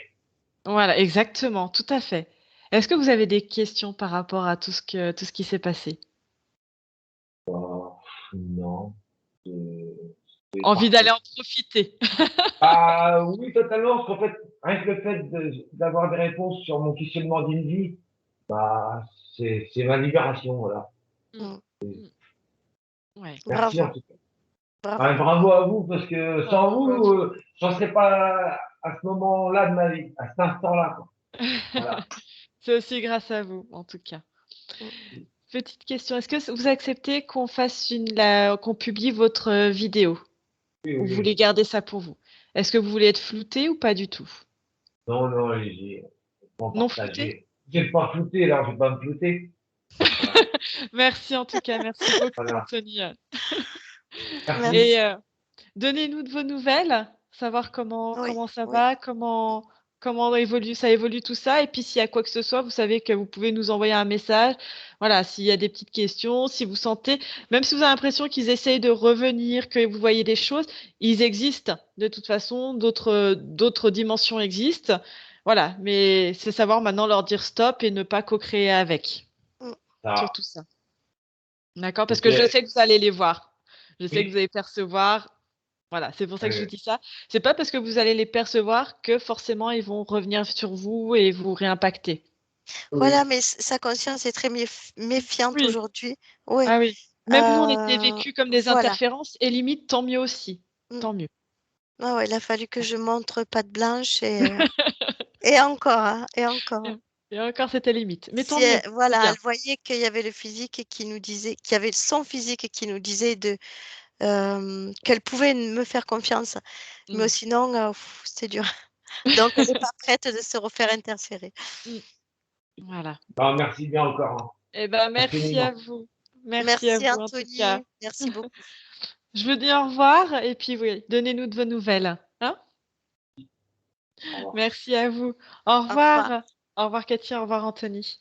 Voilà, exactement, tout à fait. Est-ce que vous avez des questions par rapport à tout ce qui s'est passé? Oh, non, c'est c'est Envie d'aller parfait. en profiter. Ah oui, totalement, parce qu'en fait, rien que le fait d'avoir des réponses sur mon questionnement d'une vie, bah, c'est ma libération, voilà. Mm. Mm. Mm. Ouais. Merci en Bravo, tout cas. bravo. Ouais, bravo à vous, parce que Ah, sans bravo à vous, vous. j'en serais pas à ce moment-là de ma vie, à cet instant-là, quoi. Voilà. C'est aussi grâce à vous, en tout cas. Mm. Petite question, est-ce que vous acceptez qu'on publie votre vidéo Oui, ou oui, vous oui. voulez garder ça pour vous? Est-ce que vous voulez être flouté ou pas du tout? Non, non, allez-y, on va Non flouté? partager. Vous n'êtes pas flouté, alors je vais pas me flouter. Voilà. Merci en tout cas, merci beaucoup Voilà. Anthony. Merci. Et Merci. donnez-nous de vos nouvelles, savoir Oui, comment ça oui. va, comment ça évolue tout ça. Et puis s'il y a quoi que ce soit, vous savez que vous pouvez nous envoyer un message. Voilà, s'il y a des petites questions, si vous sentez, même si vous avez l'impression qu'ils essayent de revenir, que vous voyez des choses, ils existent. De toute façon, d'autres dimensions existent. Voilà, mais c'est savoir maintenant leur dire stop et ne pas co-créer avec. Mm. Ça. Surtout ça. D'accord? Parce Ok. que je sais que vous allez les voir. Je sais que vous Oui. allez percevoir. Voilà, c'est pour ça que je vous Allez. dis ça. C'est pas parce que vous allez les percevoir que forcément ils vont revenir sur vous et vous réimpacter. Voilà, Oui. mais sa conscience est très méfiante Oui, aujourd'hui. Oui. ah oui. Même nous, on était Euh, vécus comme des voilà. interférences et limite, tant mieux aussi. Mm. Tant mieux. Ah ouais, il a fallu que je montre patte blanche et encore, hein, et encore. Et encore, c'était limite. Mais tant Si mieux, c'est voilà, bien. elle voyait qu'il y avait le physique qui nous disait, qu'il y avait son physique qui nous disait qu'elle pouvait me faire confiance. Mais Mm. sinon, c'était dur. Donc, elle n'est pas prête de se refaire interférer. Mm. Voilà. Bah, merci bien encore, Eh ben, hein. merci à Infiniment. vous. Merci à Merci vous en tout cas. Anthony, merci beaucoup. Je vous dis au revoir et puis oui, donnez-nous de vos nouvelles. Hein? Au revoir. Merci à vous. Au Au revoir. revoir. Au revoir Katia, au revoir Anthony.